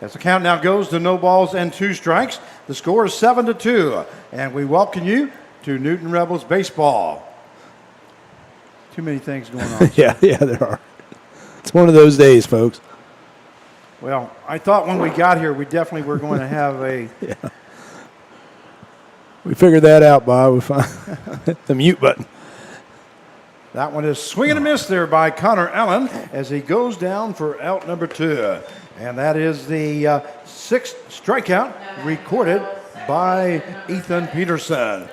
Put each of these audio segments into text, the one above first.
As the count now goes to no balls and 2 strikes, the score is 7-2, and we welcome you to Newton Rebels baseball. Too many things going on. Yeah, there are. It's one of those days, folks. Well, I thought when we got here, we definitely were going to have a. Yeah. We figured that out, Bob. We found the mute button. That one is swing and a miss there by Connor Allen as he goes down for out number 2. And that is the 6th strikeout recorded by Ethan Peterson.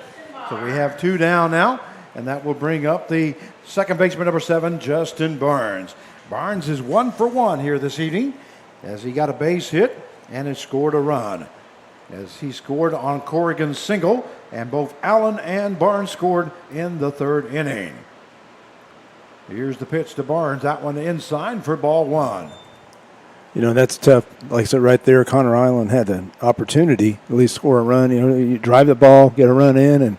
So we have 2 down now, and that will bring up the second baseman number 7, Justin Barnes. Barnes is 1 for 1 here this evening as he got a base hit and has scored a run. As he scored on Corrigan's single, and both Allen and Barnes scored in the 3rd inning. Here's the pitch to Barnes. That one inside for ball 1. You know, that's tough. Like I said, right there, Connor Island had an opportunity at least score a run. You know, you drive the ball, get a run in, and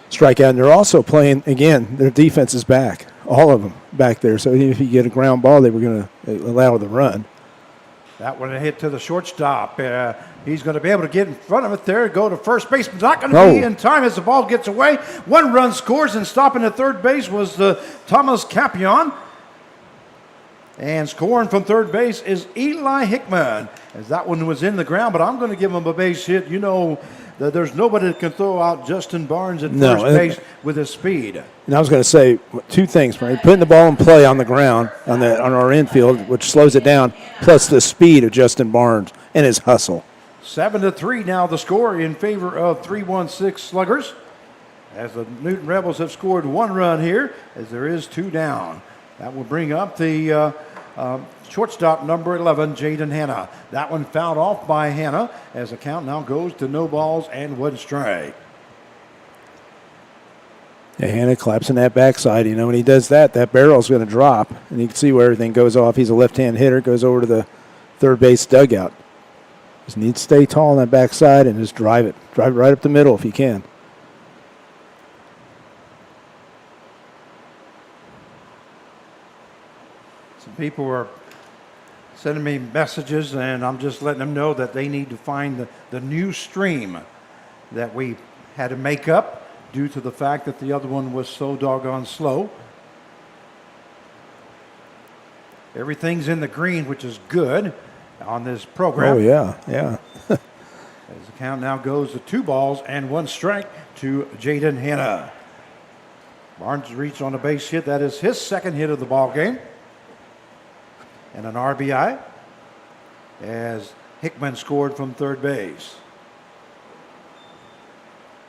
strike out. And they're also playing, again, their defense is back. All of them back there. So if you get a ground ball, they were going to allow the run. That one hit to the shortstop. He's going to be able to get in front of it there, go to first base. Not going to be in time as the ball gets away. 1 run scores, and stopping at third base was Thomas Capion. And scoring from third base is Eli Hickman, as that one was in the ground, but I'm going to give him a base hit. You know that there's nobody that can throw out Justin Barnes at first base with his speed. And I was going to say 2 things, Frank. Putting the ball in play on the ground, on our infield, which slows it down, plus the speed of Justin Barnes and his hustle. 7-3 now the score in favor of 316 Sluggers, as the Newton Rebels have scored 1 run here, as there is 2 down. That will bring up the shortstop number 11, Jaden Hanna. That one fouled off by Hanna, as the count now goes to no balls and 1 strike. Yeah, Hanna collapsing that backside. You know, when he does that, that barrel's going to drop, and you can see where everything goes off. He's a left-hand hitter, goes over to the third base dugout. Just need to stay tall on that backside and just drive it. Drive it right up the middle if you can. Some people are sending me messages, and I'm just letting them know that they need to find the new stream that we had to make up due to the fact that the other one was so doggone slow. Everything's in the green, which is good on this program. Oh, yeah. As the count now goes to 2 balls and 1 strike to Jaden Hanna. Barnes reached on a base hit. That is his 2nd hit of the ball game. And an RBI as Hickman scored from third base.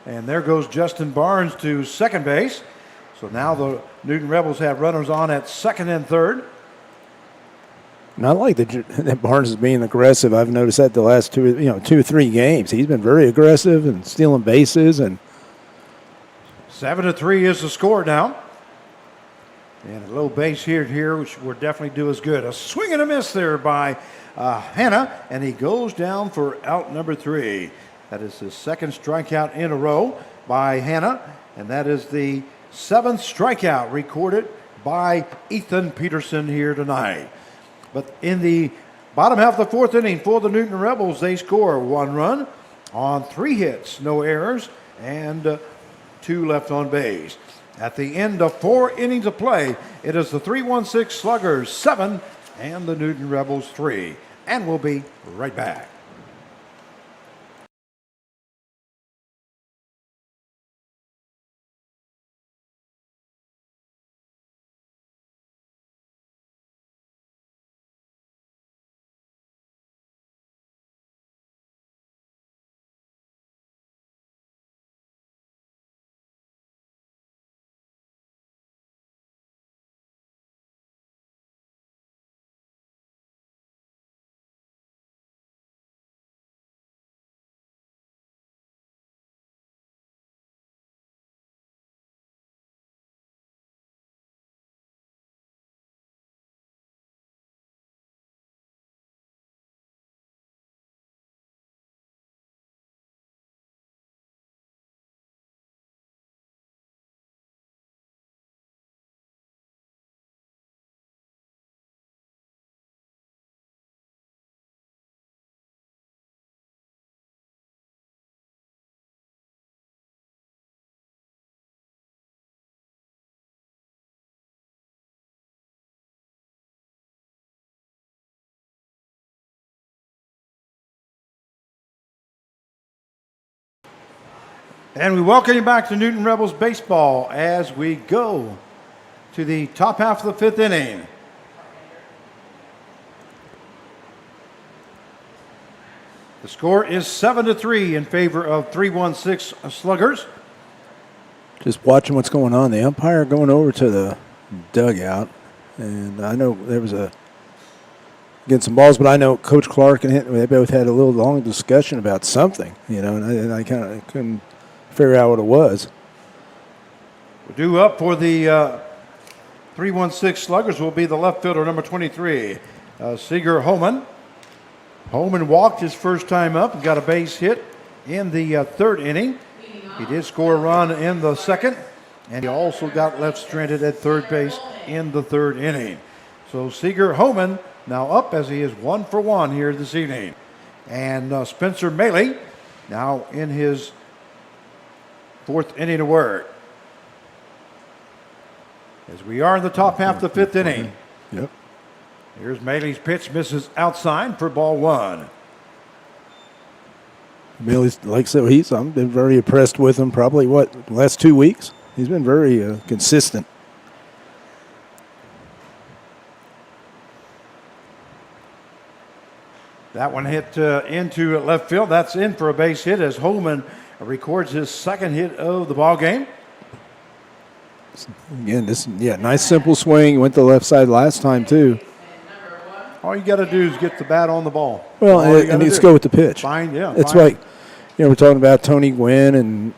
And there goes Justin Barnes to second base. So now the Newton Rebels have runners on at 2nd and 3rd. And I like that Barnes is being aggressive. I've noticed that the last 2 or 3 games. He's been very aggressive and stealing bases. And 7-3 is the score now. And a low base hit here, which will definitely do us good. A swing and a miss there by Hanna, and he goes down for out number 3. That is his 2nd strikeout in a row by Hanna, and that is the 7th strikeout recorded by Ethan Peterson here tonight. But in the bottom half of the 4th inning for the Newton Rebels, they score 1 run on 3 hits, no errors, and 2 left on base. At the end of 4 innings of play, it is the 316 Sluggers 7 and the Newton Rebels 3. And we'll be right back. And we welcome you back to Newton Rebels Baseball as we go to the top half of the fifth inning. The score is 7-3 in favor of 316 Sluggers. Just watching what's going on. The umpire going over to the dugout. And I know there was getting some balls, but I know Coach Clark and they both had a little long discussion about something, and I kind of couldn't figure out what it was. We're due up for the 316 Sluggers will be the left fielder, number 23, Seeger Holman. Holman walked his first time up and got a base hit in the third inning. He did score a run in the second, and he also got left stranded at third base in the third inning. So Seeger Holman now up as he is 1 for 1 here this evening. And Spencer Maley now in his fourth inning of work. As we are in the top half of the fifth inning. Yep. Here's Maley's pitch, misses outside for ball one. Maley's, like I said, I've been very impressed with him probably, last 2 weeks? He's been very consistent. That one hit into left field. That's in for a base hit as Holman records his second hit of the ball game. Again, nice simple swing. Went to the left side last time too. All you got to do is get the bat on the ball. Well, and let's go with the pitch. Fine, yeah. It's fine. like, we're talking about Tony Gwynn and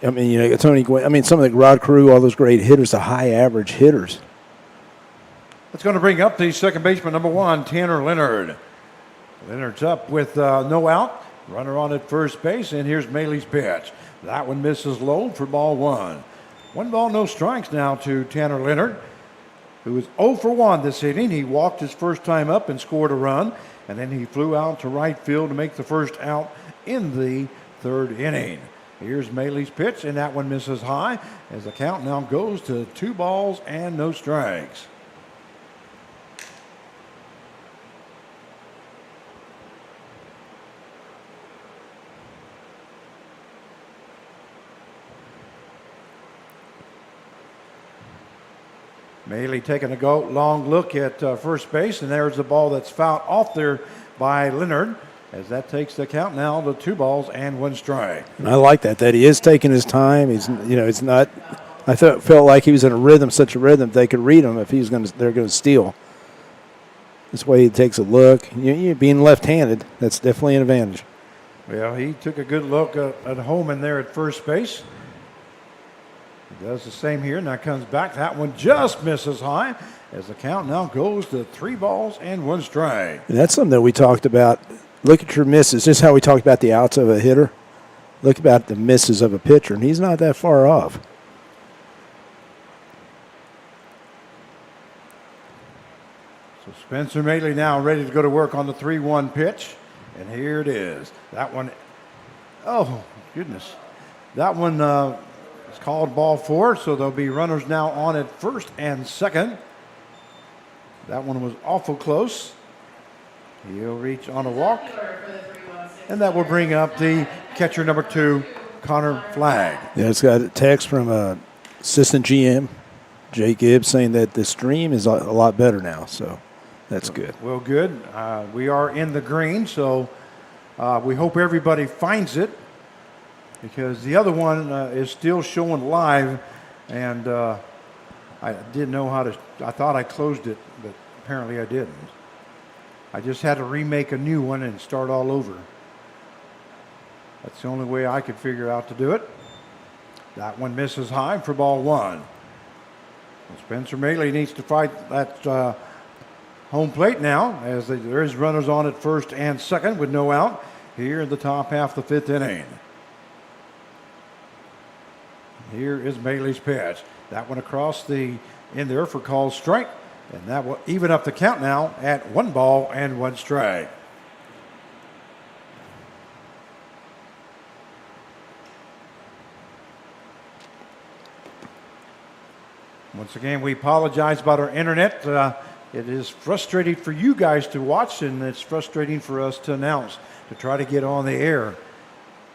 Tony Gwynn. Some of the Rod Carew, all those great hitters, the high average hitters. That's going to bring up the second baseman, number 1, Tanner Leonard. Leonard's up with no out. Runner on at first base, and here's Maley's pitch. That one misses low for ball one. 1 ball, no strikes now to Tanner Leonard, who is 0 for 1 this inning. He walked his first time up and scored a run, and then he flew out to right field to make the first out in the third inning. Here's Maley's pitch, and that one misses high as the count now goes to 2 balls and no strikes. Maley taking a long look at first base, and there's the ball that's fouled off there by Leonard, as that takes the count now to 2 balls and 1 strike. And I like that he is taking his time. He's, it's not. I felt like he was in a rhythm, such a rhythm they could read him if they're going to steal. This way he takes a look. Being left-handed, that's definitely an advantage. Well, he took a good look at Holman there at first base. He does the same here. Now comes back. That one just misses high as the count now goes to 3 balls and 1 strike. And that's something that we talked about. Look at your misses. Just how we talked about the outs of a hitter. Look about the misses of a pitcher, and he's not that far off. So Spencer Maley now ready to go to work on the 3-1 pitch. And here it is. That one, oh, goodness. That one is called ball 4, so there'll be runners now on at first and second. That one was awful close. He'll reach on a walk. And that will bring up the catcher number 2, Connor Flagg. Yeah, it's got a text from assistant GM, Jay Gibbs, saying that the stream is a lot better now, so that's good. Well, good. We are in the green, so we hope everybody finds it, because the other one is still showing live, and I didn't know how to. I thought I closed it, but apparently I didn't. I just had to remake a new one and start all over. That's the only way I could figure out to do it. That one misses high for ball 1. Spencer Maley needs to fight that home plate now, as there is runners on at first and second with no out here in the top half of the 5th inning. Here is Maley's pitch. That one across in there for called strike, and that will even up the count now at 1 ball and 1 strike. Once again, we apologize about our internet. It is frustrating for you guys to watch, and it's frustrating for us to announce, to try to get on the air.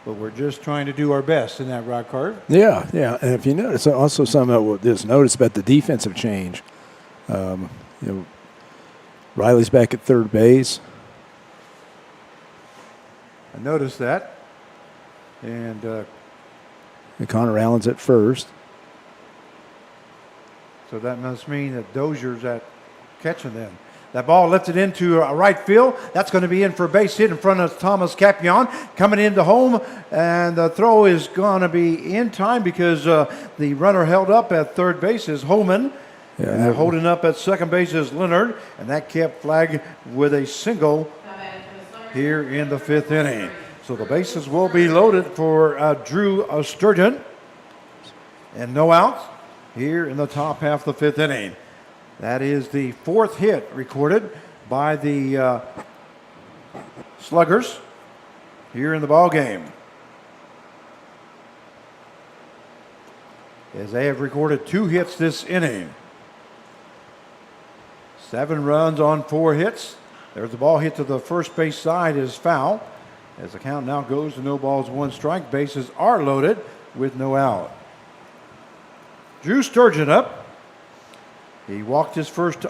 but we're just trying to do our best in that rock cart. Yeah, yeah. And if you notice, also something about just notice about the defensive change. You know, Riley's back at third base. I noticed that. And Connor Allen's at first. so that must mean that Dozier's at catching them. That ball lifted into right field. That's going to be in for a base hit in front of Thomas Capion. Coming into home, and the throw is going to be in time because the runner held up at third base is Holman. Yeah, And holding up at second base is Leonard, and that kept flag with a single here in the fifth inning. So the bases will be loaded for Drew Sturgeon, and no outs here in the top half of the fifth inning. That is the fourth hit recorded by the Sluggers here in the ball game, as they have recorded 2 hits this inning. 7 runs on 4 hits. There's the ball hit to the first base side is foul. As the count now goes to no balls, 1 strike. Bases are loaded with no out. Drew Sturgeon up. He walked his first,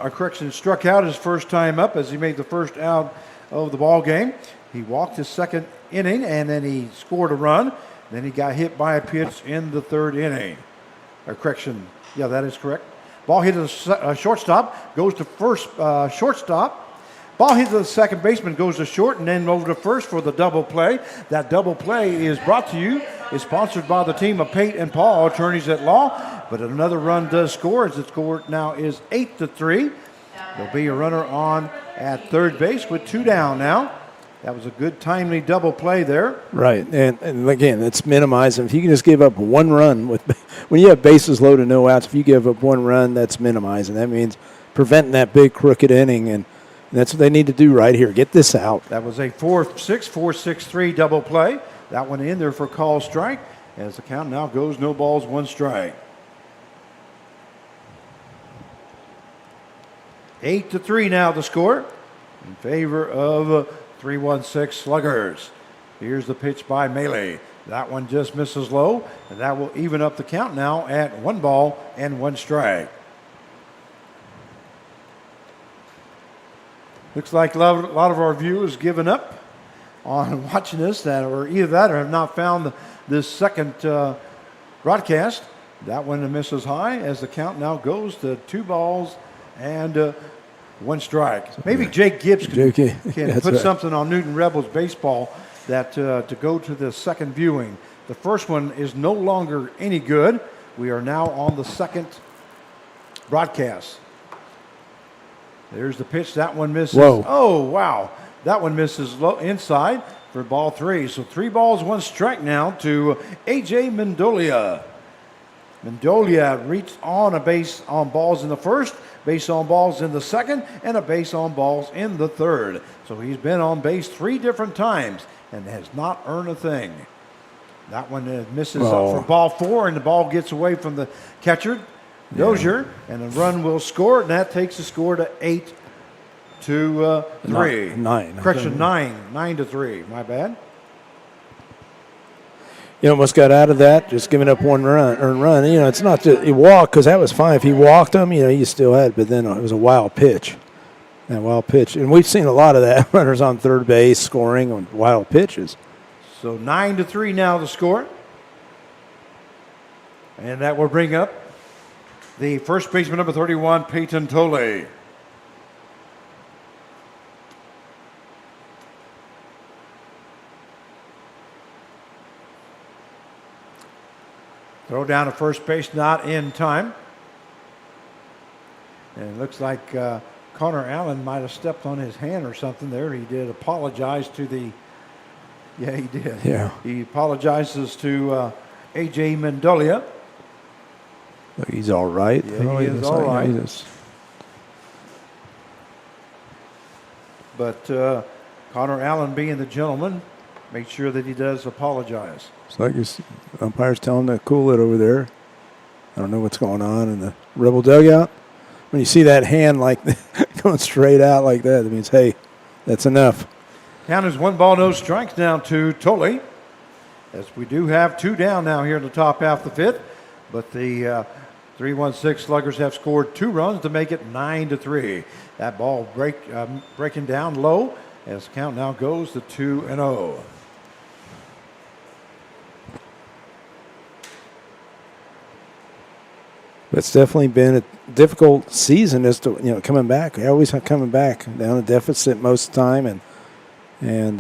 struck out his first time up as he made the first out of the ball game. He walked his second inning, and then he scored a run. Then he got hit by a pitch in the third inning. Yeah, that is correct. Ball hit to the shortstop, goes to first shortstop. Ball hit to the second baseman, goes to short, and then over to first for the double play. That double play is brought to you, is sponsored by the team of Pate and Paul, attorneys at law. But another run does score, as the score now is 8-3. There'll be a runner on at third base with 2 down now. That was a good, timely double play there. Right, and again, it's minimizing. If you can just give up 1 run, when you have bases loaded, no outs, if you give up 1 run, that's minimizing. That means preventing that big crooked inning, and that's what they need to do right here. Get this out. That was a 4-6-3 double play. That one in there for call strike, as the count now goes no balls, 1 strike. 8-3 now the score in favor of 3-1-6 Sluggers. Here's the pitch by Melee. That one just misses low, and that will even up the count now at 1 ball and 1 strike. Looks like a lot of our viewers given up on watching this, or either that or have not found this second broadcast. That one misses high, as the count now goes to 2 balls and 1 strike. Maybe Jake Gibbs can put something on Newton Rebels baseball that to go to the second viewing. The first one is no longer any good. We are now on the second broadcast. There's the pitch. That one misses. Whoa. Oh, wow. That one misses low inside for ball 3. So 3 balls, 1 strike now to A.J. Mendolia. Mendolia reached on a base on balls in the first, base on balls in the second, and a base on balls in the third. So he's been on base 3 different times and has not earned a thing. That one misses up for ball 4, and the ball gets away from the catcher, Dozier, and a run will score, and that takes the score to 8-3. 9. Correction, 9-3. My bad. You almost got out of that, just giving up 1 earned run. You know, it's not just he walked, because that was fine. If he walked him, you know, you still had, but then it was a wild pitch. That wild pitch. And we've seen a lot of that. Runners on third base scoring on wild pitches. So 9-3 now the score. And that will bring up the first baseman, number 31, Peyton Tolle. Throw down to first base, not in time. And it looks like Connor Allen might have stepped on his hand or something there. He did apologize to the, yeah, he did. Yeah. He apologizes to A.J. Mendolia. Look, he's all right. Yeah, he is all right. Jesus. But Connor Allen, being the gentleman, make sure that he does apologize. It's like his umpire's telling him to cool it over there. I don't know what's going on in the Rebel dugout. When you see that hand like going straight out like that, it means, hey, that's enough. Count is 1 ball, no strikes now to Tolle. as we do have 2 down now here in the top half of the 5th. But the 3-1-6 Sluggers have scored 2 runs to make it 9-3. That ball breaking down low as the count now goes to 2-0. It's definitely been a difficult season as to coming back. I always have coming back down a deficit most of the time, and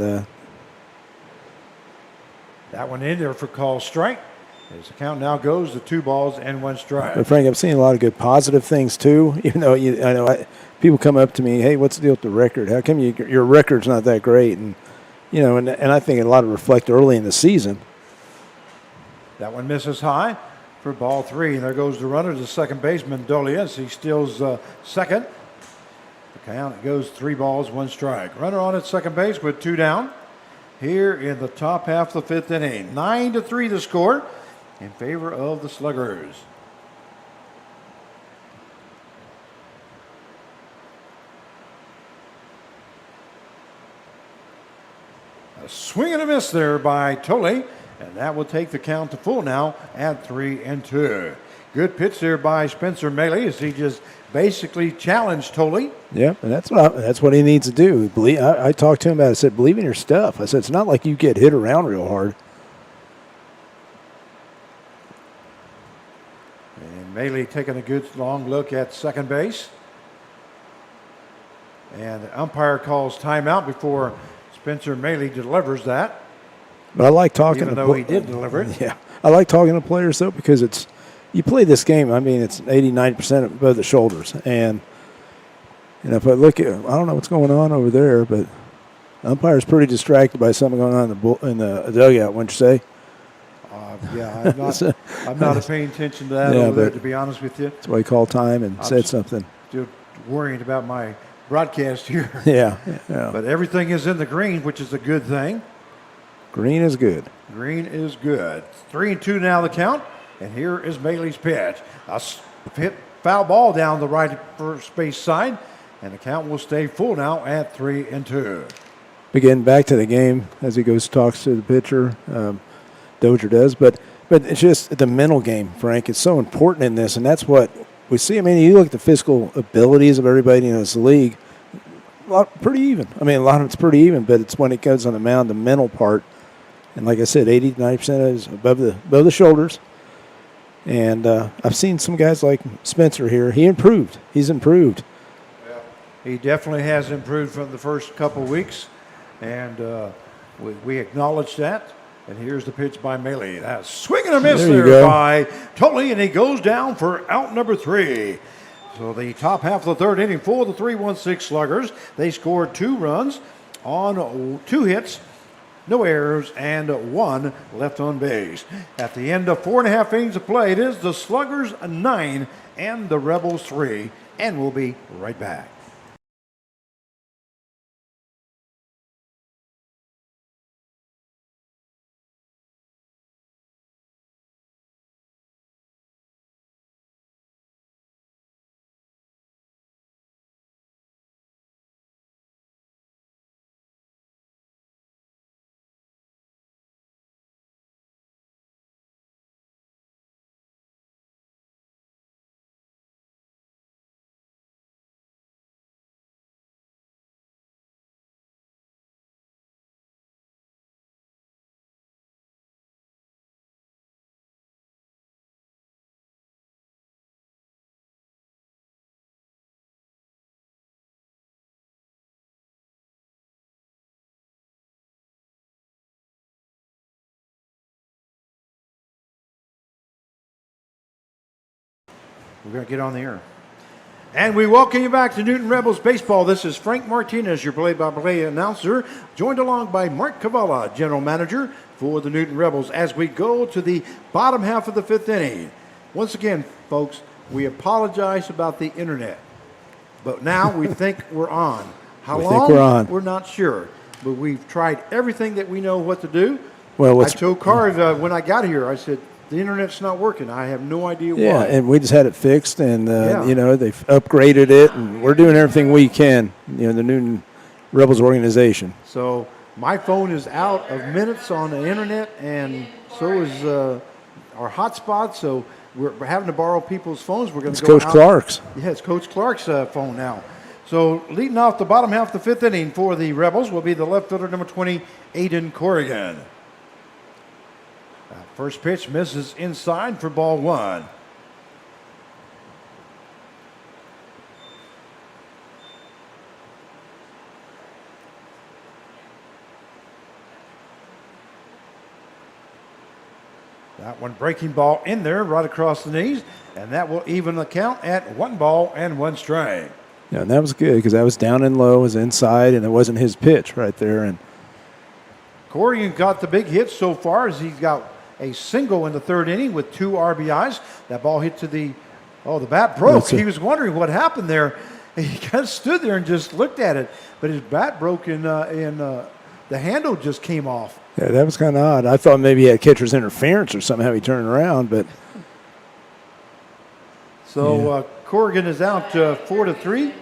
that one in there for call strike. As the count now goes to 2 balls and 1 strike. But Frank, I'm seeing a lot of good positive things too. Even though I know people come up to me, hey, what's the deal with the record? How come your record's not that great? And and I think a lot of reflect early in the season. That one misses high for ball 3. And there goes the runner to second baseman Dolias. He steals second. The count goes 3 balls, 1 strike. Runner on at second base with 2 down. Here in the top half of the 5th inning. 9-3 the score in favor of the Sluggers. A swing and a miss there by Tolle, and that will take the count to full now at 3-2. Good pitch there by Spencer Maley as he just basically challenged Tolle. Yep, and that's what he needs to do. I talked to him about it. I said, believe in your stuff. I said, it's not like you get hit around real hard. And Maley taking a good long look at second base. And the umpire calls timeout before Spencer Maley delivers that. But I like talking even though he did deliver it. Yeah, I like talking to players, though, because you play this game, I mean, it's 80-90% above the shoulders. And if I look at, I don't know what's going on over there, but the umpire's pretty distracted by something going on in the dugout, wouldn't you say? Yeah, I'm not paying attention to that over there, to be honest with you. That's why he called time and said something. Still worrying about my broadcast here. Yeah. But everything is in the green, which is a good thing. Green is good. Green is good. 3-2 now the count. And here is Maley's pitch. A hit foul ball down the right first base side. And the count will stay full now at 3-2. Again, back to the game as he goes talks to the pitcher. Dozier does. But it's just the mental game, Frank. It's so important in this. And that's what we see. I mean, you look at the physical abilities of everybody in this league. Pretty even. I mean, a lot of it's pretty even. But it's when it goes on the mound, the mental part. And like I said, 80-90% is above the shoulders. And I've seen some guys like Spencer here. He's improved. Yeah, he definitely has improved from the first couple weeks. And we acknowledge that. And here's the pitch by Maley. That's swing and a miss there by Tolle. And he goes down for out number 3. So the top half of the 3rd inning for the 3-1-6 Sluggers. They scored 2 runs on 2 hits. No errors, and 1 left on base. At the end of 4.5 innings of play, it is the Sluggers 9 and the Rebels 3. And we'll be right back. We're going to get on the air. And we welcome you back to Newton Rebels Baseball. This is Frank Martinez, your play-by-play announcer, joined along by Mark Cavala, general manager for the Newton Rebels, as we go to the bottom half of the 5th inning. Once again, folks, we apologize about the internet. But now we think we're on. How long? Think we're on. We're not sure. But we've tried everything that we know what to do. Well, I told Carr when I got here, I said, the internet's not working. I have no idea why. Yeah, and we just had it fixed, and they've upgraded it, and we're doing everything we can. The Newton Rebels organization. So My phone is out of minutes on the internet, and so is our hotspot. So we're having to borrow people's phones. We're going It's to go Coach Clark's. Yeah, it's Coach Clark's phone now. So leading off the bottom half of the 5th inning for the Rebels will be the left fielder, number 20, Aiden Corrigan. First pitch misses inside for ball 1. That one breaking ball in there right across the knees, and that will even the count at 1 ball and 1 strike. Yeah, and that was good because that was down and low, was inside, and it wasn't his pitch right there. And Corrigan got the big hit so far as he's got a single in the 3rd inning with 2 RBIs. That ball hit to the bat broke. He was wondering what happened there. He kind of stood there and just looked at it, but his bat broke and the handle just came off. yeah, that was kind of odd. I thought maybe he had catcher's interference or something, how he turned around, but so Corrigan is out 4-3.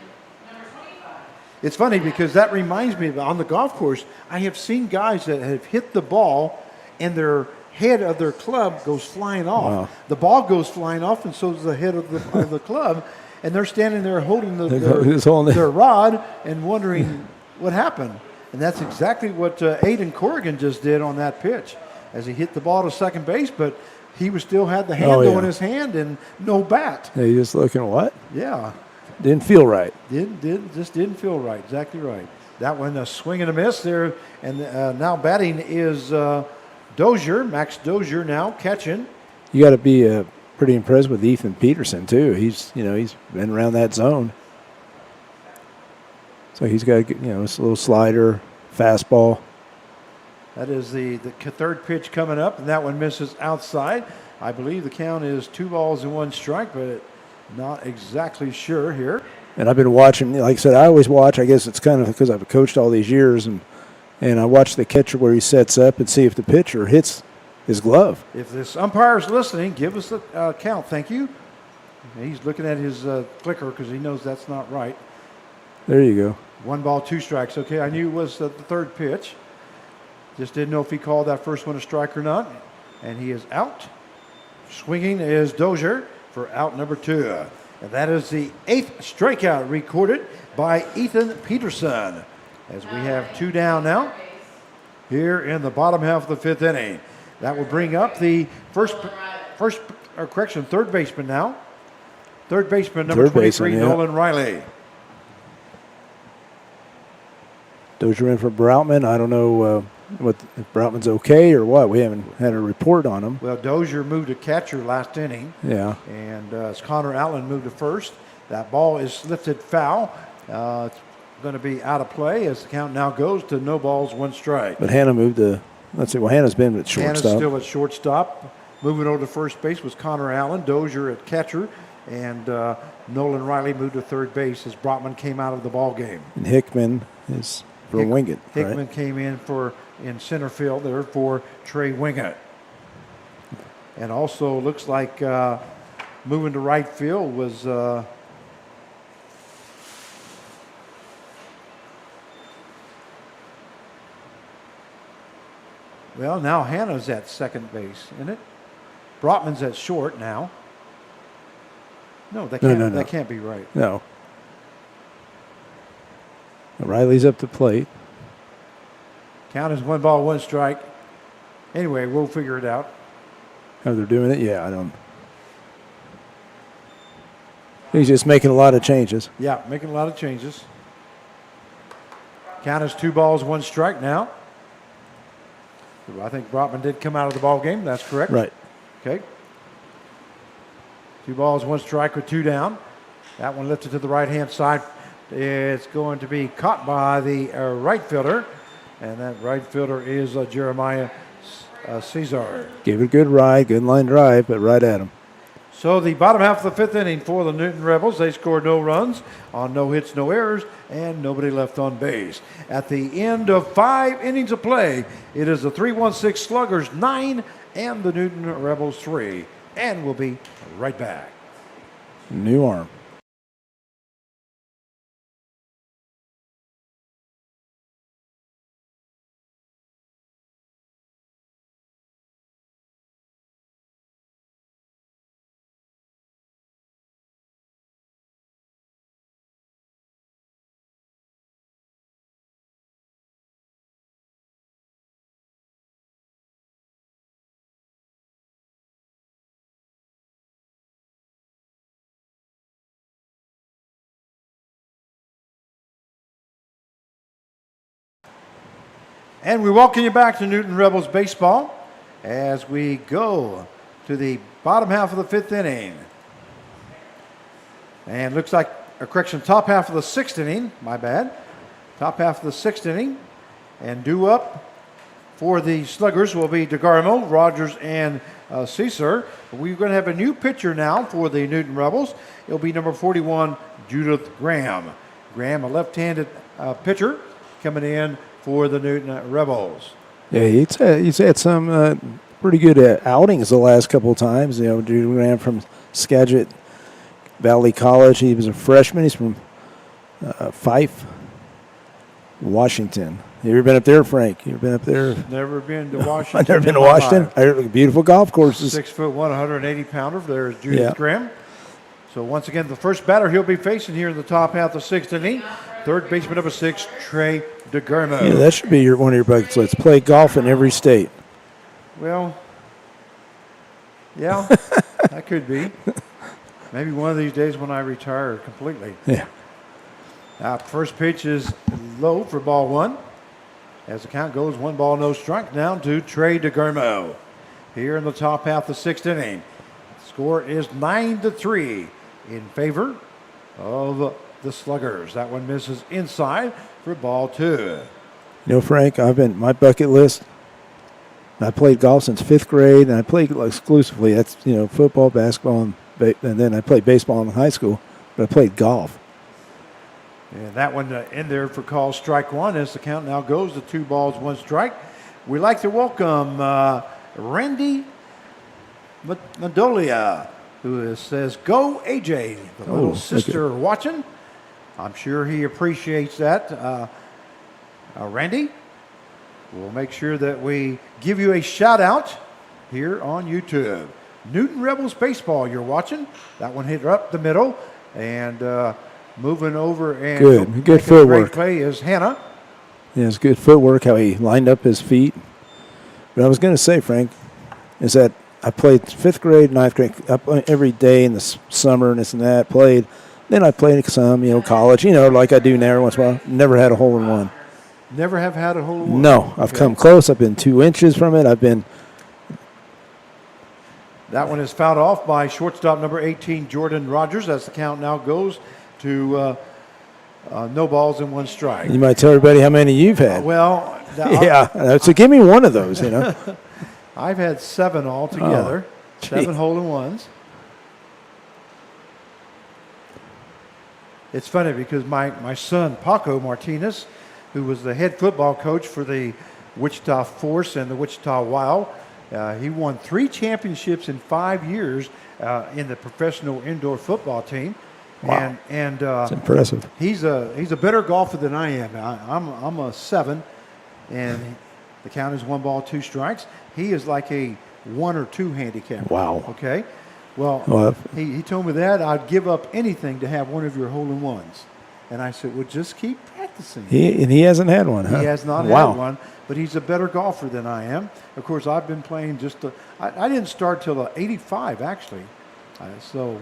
It's funny because that reminds me of on the golf course, I have seen guys that have hit the ball and their head of their club goes flying off. Wow. The ball goes flying off, and so does the head of the club, and they're standing there holding their rod and wondering what happened. And that's exactly what Aiden Corrigan just did on that pitch as he hit the ball to second base, but he still had the handle in his hand and no bat. yeah, you just looking, what? Yeah. Didn't feel right. Just didn't feel right. Exactly right. That one, a swing and a miss there. And now batting is Dozier, Max Dozier now catching. You got to be pretty impressed with Ethan Peterson too. He's been around that zone. So he's got this little slider, fastball. That is the 3rd pitch coming up, and that one misses outside. I believe the count is 2 balls and 1 strike, but not exactly sure here. And I've been watching, like I said, I always watch. I guess it's kind of because I've coached all these years, and I watch the catcher where he sets up and see if the pitcher hits his glove. If this umpire is listening, give us the count. Thank you. He's looking at his clicker because he knows that's not right. There you go. 1 ball, 2 strikes. Okay, I knew it was the 3rd pitch. Just didn't know if he called that first one a strike or not. And he is out. Swinging is Dozier for out number 2. And that is the 8th strikeout recorded by Ethan Peterson. As we have 2 down now here in the bottom half of the 5th inning. That will bring up the third baseman now. Third baseman, number 23, Nolan Riley. Dozier in for Broutman. I don't know if Broutman's okay or what. We haven't had a report on him. Well, Dozier moved to catcher last inning. Yeah. And as Connor Allen moved to first, that ball is lifted foul. It's going to be out of play as the count now goes to no balls, 1 strike. But Hannah moved to, Hannah's been at shortstop. Hannah's still at shortstop. Moving over to first base was Connor Allen. Dozier at catcher. And Nolan Riley moved to third base as Brotman came out of the ball game. And Hickman is for Wingett. Hickman came in in center field there for Trey Wingett. And also looks like moving to right field was well, now Hannah's at second base, isn't it? Brotman's at short now. No, that can't be right. No. Riley's up the plate. Count is 1 ball, 1 strike. Anyway, we'll figure it out. How they're doing it? Yeah, I don't. He's just making a lot of changes. Yeah, making a lot of changes. Count is 2 balls, 1 strike now. I think Brotman did come out of the ball game. That's correct. Right. Okay. 2 balls, 1 strike with 2 down. That one lifted to the right-hand side. It's going to be caught by the right fielder, and that right fielder is Jeremiah Cesar. Gave it a good ride, good line drive, but right at him. So the bottom half of the 5th inning for the Newton Rebels, they scored no runs on no hits, no errors, and nobody left on base. At the end of 5 innings of play, it is the 3-1-6 Sluggers 9 and the Newton Rebels 3. And we'll be right back. New arm. And we welcome you back to Newton Rebels Baseball as we go to the bottom half of the 5th inning. And looks like, top half of the 6th inning, my bad. Top half of the 6th inning. And due up for the Sluggers will be DeGarmo, Rogers, and Caesar. We're going to have a new pitcher now for the Newton Rebels. It'll be number 41, Judith Graham. Graham, a left-handed pitcher, coming in for the Newton Rebels. Yeah, he's had some pretty good outings the last couple of times. You know, Judith Graham from Skagit Valley College. He was a freshman. He's from Fife, Washington. You ever been up there, Frank? You ever been up there? Never been to Washington. I've never been to Washington. I heard beautiful golf courses. 6'1", 180-pounder. There's Judith Graham. So once again, the first batter he'll be facing here in the top half of the 6th inning. Third baseman number 6, Trey DeGarmo. Yeah, that should be one of your bucket lists. Play golf in every state. Well, yeah, that could be. Maybe one of these days when I retire completely. Yeah. First pitch is low for ball 1. As the count goes, 1 ball, no strike, down to Trey DeGarmo. Here in the top half of the 6th inning. The score is 9-3 in favor of the Sluggers. That one misses inside for ball 2. You know, Frank, my bucket list, I played golf since 5th grade, and I played exclusively. That's, football, basketball, and then I played baseball in high school, but I played golf. And that one in there for call strike 1 as the count now goes to 2 balls, 1 strike. We'd like to welcome Randy Madolia, who says, "Go AJ," the little sister watching. I'm sure he appreciates that. Randy, we'll make sure that we give you a shout out here on YouTube. Newton Rebels Baseball, you're watching. That one hit up the middle and moving over and good footwork. Great play is Hannah. Yeah, it's good footwork, how he lined up his feet. But I was going to say, Frank, is that I played 5th grade, 9th grade, up every day in the summer and this and that, played. Then I played some, college, like I do now every once in a while. Never had a hole-in-one. Never have had a hole-in-one? No, I've come close. I've been 2 inches from it. That one is fouled off by shortstop number 18, Jordan Rogers, as the count now goes to no balls and 1 strike. You might tell everybody how many you've had. Well, yeah. So give me one of those, I've had 7 altogether, 7 hole-in-ones. It's funny because my son, Paco Martinez, who was the head football coach for the Wichita Force and the Wichita Wild, he won 3 championships in 5 years in the professional indoor football team. Wow. And that's impressive. He's a better golfer than I am. I'm a 7, and the count is 1 ball, 2 strikes. He is like a 1 or 2 handicap. Wow. Okay. Well, he told me that I'd give up anything to have one of your hole-in-ones. And I said, well, just keep practicing. He hasn't had one, huh? He has not had one, but he's a better golfer than I am. Of course, I've been playing I didn't start till 85, actually. So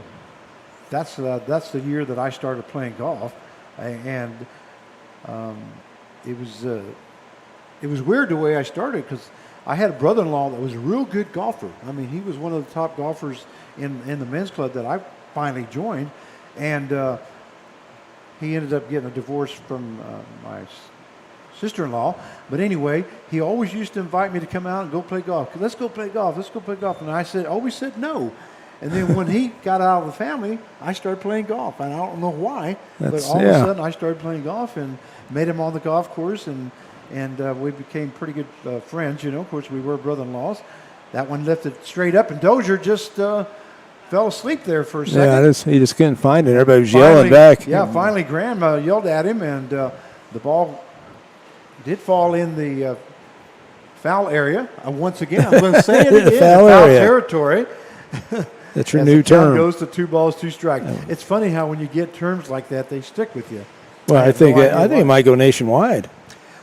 that's the year that I started playing golf. And it was weird the way I started because I had a brother-in-law that was a real good golfer. I mean, he was one of the top golfers in the men's club that I finally joined. And he ended up getting a divorce from my sister-in-law. But anyway, he always used to invite me to come out and go play golf. Let's go play golf. Let's go play golf. And I always said no. And then when he got out of the family, I started playing golf. And I don't know why, but all of a sudden I started playing golf and met him on the golf course. And we became pretty good friends, Of course, we were brother-in-laws. That one lifted straight up, and Dozier just fell asleep there for a second. Yeah, he just couldn't find it. Everybody was yelling back. Yeah, finally Graham yelled at him, and the ball did fall in the foul area. Once again, I'm going to say it again, foul territory. That's your new term. Goes to 2 balls, 2 strikes. Yeah. It's funny how when you get terms like that, they stick with you. Well, I think it might go nationwide.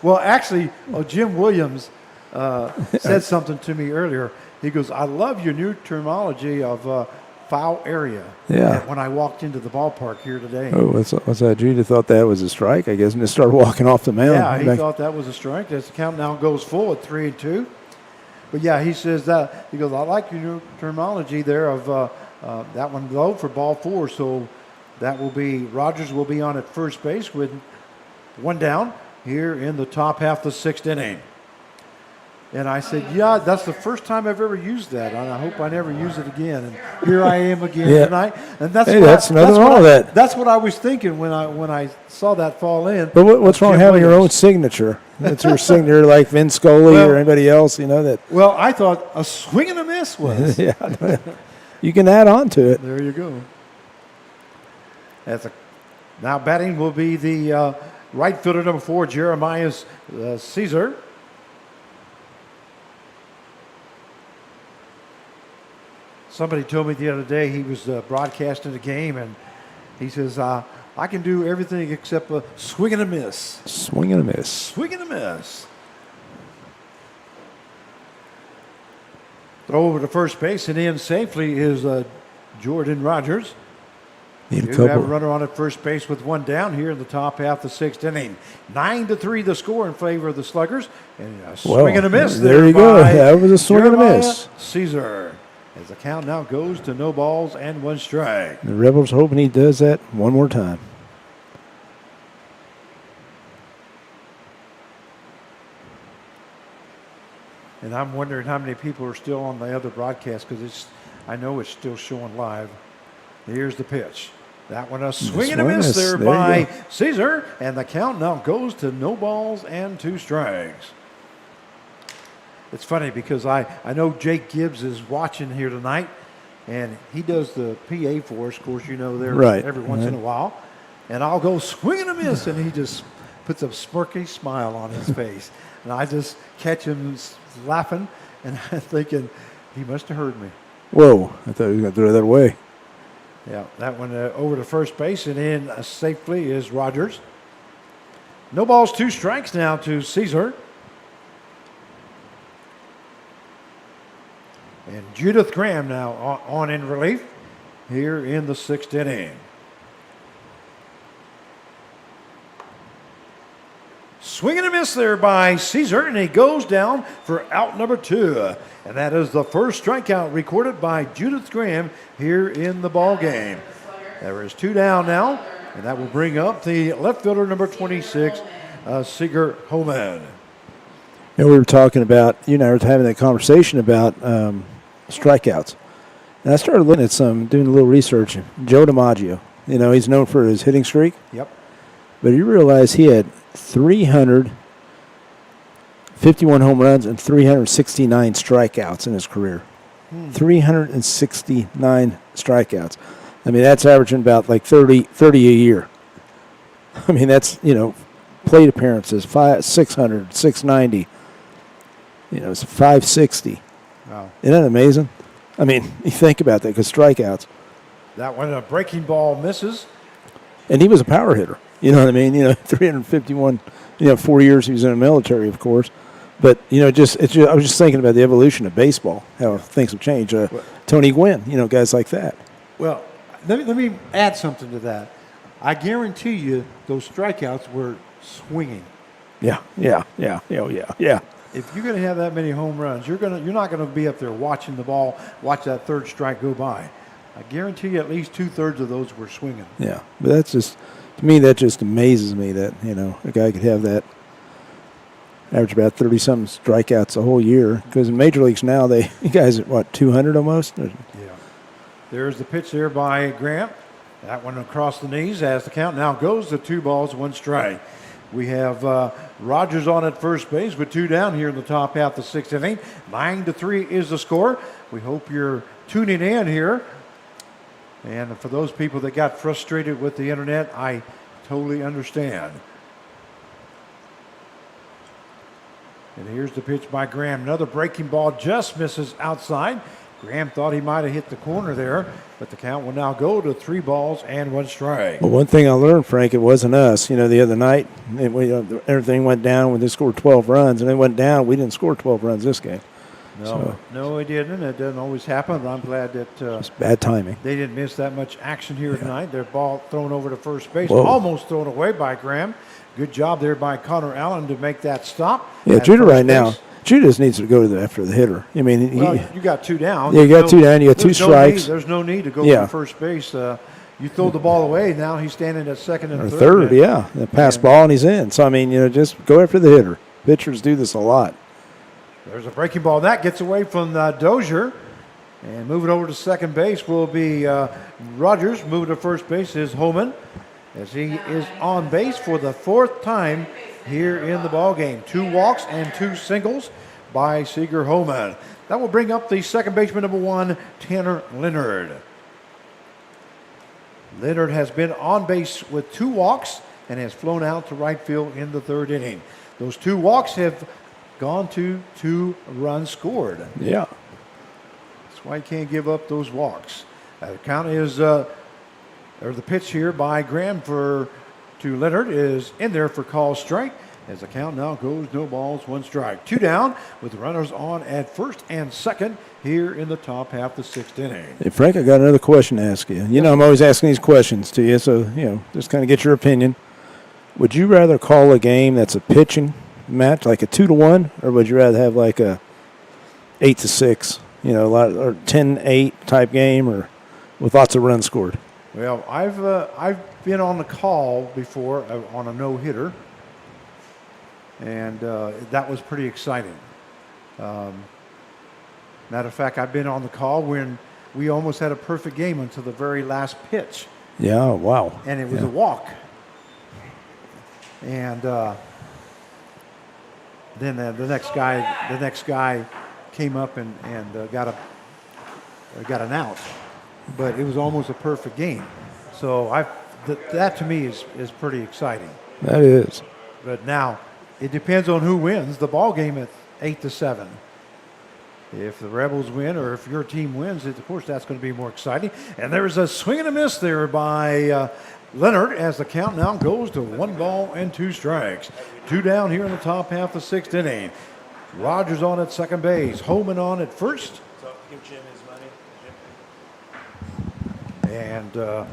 Well, actually, Jim Williams said something to me earlier. He goes, "I love your new terminology of foul area. Yeah. When I walked into the ballpark here today. Oh, what's that? Judah thought that was a strike, I guess, and just started walking off the mound. Yeah, he thought that was a strike. As the count now goes full at 3-2. But yeah, he says that. He goes, I like your terminology there of that one low for ball 4. So that will be, Rogers will be on at first base with one down here in the top half of the 6th inning. And I said, yeah, that's the first time I've ever used that, and I hope I never use it again. And here I am again tonight. And that's nothing wrong with that. That's what I was thinking when I saw that fall in. But what's wrong with having your own signature? That's your signature, like Vin Scully or anybody else, you know that. Well, I thought a swing and a miss was. Yeah, you can add on to it. There you go. Now batting will be the right fielder number 4, Jeremiah Caesar. Somebody told me the other day he was broadcasting the game, and he says, I can do everything except a swing and a miss. Swing and a miss. Swing and a miss. Throw over to first base and in safely is Jordan Rogers. You have a runner on at first base with one down here in the top half of the 6th inning. 9-3 the score in favor of the Sluggers. And a swing and a miss. There you go. That was a swing and a miss. Caesar. As the count now goes to no balls and 1 strike. The Rebels hoping he does that one more time. And I'm wondering how many people are still on the other broadcast because I know it's still showing live. Here's the pitch. That one a swing and a miss there by Caesar. And the count now goes to no balls and 2 strikes. It's funny because I know Jake Gibbs is watching here tonight, and he does the PA for us. Of course, you know, there every once in a while. And I'll go swing and a miss, and he just puts a smirky smile on his face. And I just catch him laughing, and I'm thinking, he must have heard me. Whoa, I thought he was going to throw that away. Yeah, that one over to first base, and in safely is Rogers. No balls, 2 strikes now to Caesar. And Judith Graham now on in relief here in the 6th inning. Swing and a miss there by Caesar, and he goes down for out number 2. And that is the first strikeout recorded by Judith Graham here in the ball game. There is 2 down now, and that will bring up the left fielder number 26, Seeger Holman. You know, we were talking about, you and I were having that conversation about strikeouts. And I started looking at doing a little research. Joe DiMaggio, you know, he's known for his hitting streak. Yep. But you realize he had 351 home runs and 369 strikeouts in his career. 369 strikeouts. I mean, that's averaging about like 30 a year. I mean, that's, you know, plate appearances, 600, 690. You know, it's 560. Wow. Isn't that amazing? I mean, you think about that, because strikeouts. That one, a breaking ball misses. And he was a power hitter. You know what I mean? You know, 351, 4 years he was in the military, of course. But, you know, I was just thinking about the evolution of baseball, how things have changed. Tony Gwynn, guys like that. Well, let me add something to that. I guarantee you those strikeouts were swinging. Yeah. If you're going to have that many home runs, you're not going to be up there watching the ball, watch that third strike go by. I guarantee you at least 2/3 of those were swinging. Yeah, but that's just, to me, that just amazes me that, a guy could have that, average about 30-something strikeouts a whole year. Because in major leagues now, you guys at, 200 almost? Yeah. There's the pitch there by Graham. That one across the knees as the count now goes to 2 balls, 1 strike. We have Rogers on at first base with 2 down here in the top half of the 6th inning. 9-3 is the score. We hope you're tuning in here. And for those people that got frustrated with the internet, I totally understand. And here's the pitch by Graham. Another breaking ball just misses outside. Graham thought he might have hit the corner there, but the count will now go to 3 balls and 1 strike. Well, one thing I learned, Frank, it wasn't us. The other night, everything went down when they scored 12 runs, and it went down. We didn't score 12 runs this game. No, he didn't. It doesn't always happen. But I'm glad that It's bad timing. they didn't miss that much action here tonight. Their ball thrown over to first base, Whoa. almost thrown away by Graham. Good job there by Connor Allen to make that stop. Yeah, at Judah first right now. base. Judah just needs to go after the hitter. I mean, Well, you got two down. Yeah, you got two down. You got two There's no strikes. There's no need to go Yeah. to first base. You throw the ball away. Now he's standing at second and or third. third, yeah. The pass ball and he's in. So, I mean, just go after the hitter. Pitchers do this a lot. There's a breaking ball. That gets away from Dozier. And moving over to second base will be Rogers. Moving to first base is Holman, as he is on base for the fourth time here in the ball game. 2 walks and 2 singles by Seeger Holman. That will bring up the second baseman number 1, Tanner Leonard. Leonard has been on base with 2 walks and has flown out to right field in the 3rd inning. Those 2 walks have gone to 2 runs scored. Yeah. That's why you can't give up those walks. The count is, or the pitch here by Graham to Leonard is in there for call strike. As the count now goes, no balls, 1 strike. 2 down with runners on at first and second here in the top half of the 6th inning. Hey, Frank, I got another question to ask you. You know, I'm always asking these questions to you, so, just kind of get your opinion. Would you rather call a game that's a pitching match, like a 2-1, or would you rather have like a 8-6, or 10-8 type game, or with lots of runs scored? Well, I've been on the call before on a no-hitter, and that was pretty exciting. Matter of fact, I've been on the call when we almost had a perfect game until the very last pitch. Yeah, wow. And it was a walk. And then the next guy came up and got an out, but it was almost a perfect game. So that to me is pretty exciting. That is. But now it depends on who wins the ball game at 8-7. If the Rebels win or if your team wins, of course that's going to be more exciting. And there's a swing and a miss there by Leonard as the count now goes to 1 ball and 2 strikes. 2 down here in the top half of the 6th inning. Rogers on at second base. Holman on at first. So give Jim his money. And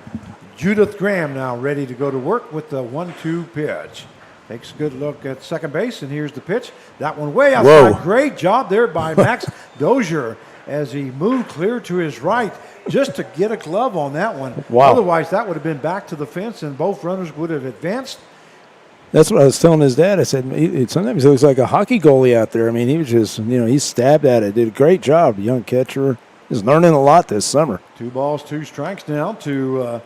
Judith Graham now ready to go to work with the 1-2 pitch. Takes a good look at second base, and here's the pitch. That one way outside. Whoa. Great job there by Max Dozier as he moved clear to his right just to get a glove on that one. Wow. Otherwise, that would have been back to the fence, and both runners would have advanced. That's what I was telling his dad. I said, sometimes he looks like a hockey goalie out there. I mean, he was just, he stabbed at it. Did a great job. Young catcher. He's learning a lot this summer. 2 balls, 2 strikes now to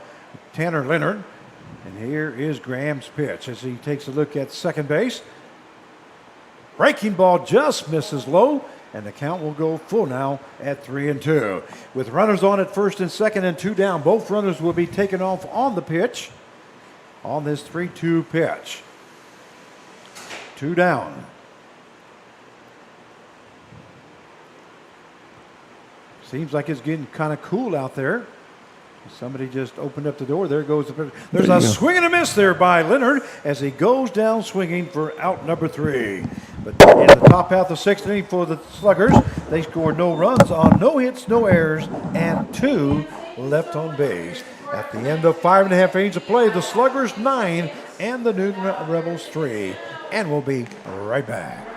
Tanner Leonard. And here is Graham's pitch as he takes a look at second base. Breaking ball just misses low, and the count will go full now at 3-2. With runners on at first and second and 2 down, both runners will be taken off on the pitch on this 3-2 pitch. 2 down. Seems like it's getting kind of cool out there. Somebody just opened up the door. There goes the pitcher. There's a swing and a miss there by Leonard as he goes down swinging for out number 3. But in the top half of the 6th inning for the Sluggers, they scored no runs on no hits, no errors, and 2 left on base. At the end of 5.5 innings of play, the Sluggers 9 and the Newton Rebels 3. And we'll be right back.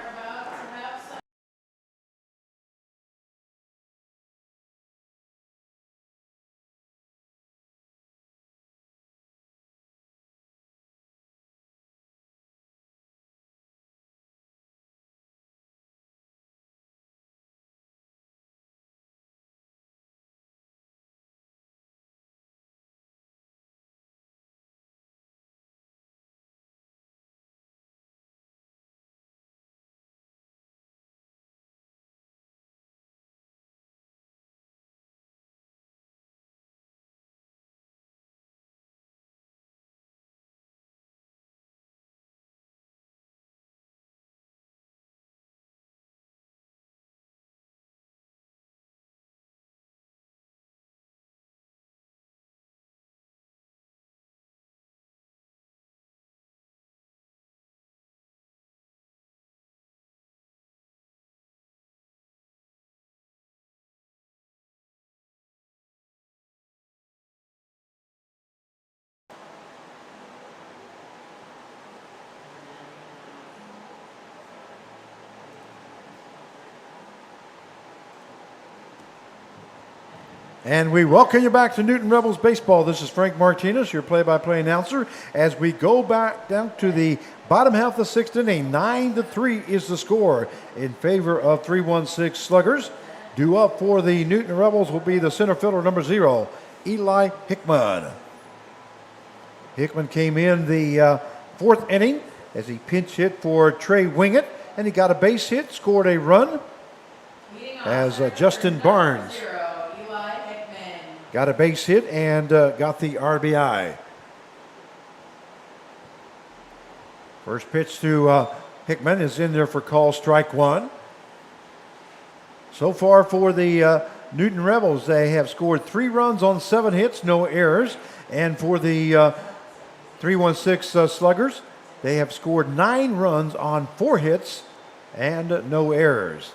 And we welcome you back to Newton Rebels Baseball. This is Frank Martinez, your play-by-play announcer. As we go back down to the bottom half of the sixth inning, 9-3 is the score in favor of 316 Sluggers. Due up for the Newton Rebels will be the center fielder, number 0, Eli Hickman. Hickman came in the fourth inning as he pinch hit for Trey Wingett, and he got a base hit, scored a run as Justin Barnes got a base hit and got the RBI. First pitch to Hickman is in there for call strike one. So far for the Newton Rebels, they have scored 3 runs on 7 hits, no errors. And for the 316 Sluggers, they have scored 9 runs on 4 hits and no errors.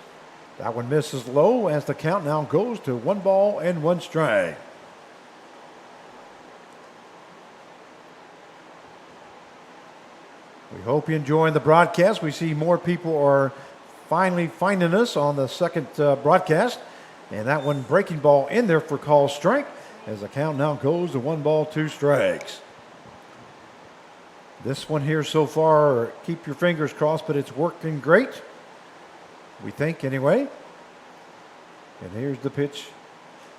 That one misses low as the count now goes to 1 ball and 1 strike. We hope you're enjoying the broadcast. We see more people are finally finding us on the second broadcast. And that one breaking ball in there for call strike as the count now goes to 1 ball, 2 strikes. This one here so far, keep your fingers crossed, but it's working great. We think anyway. And here's the pitch.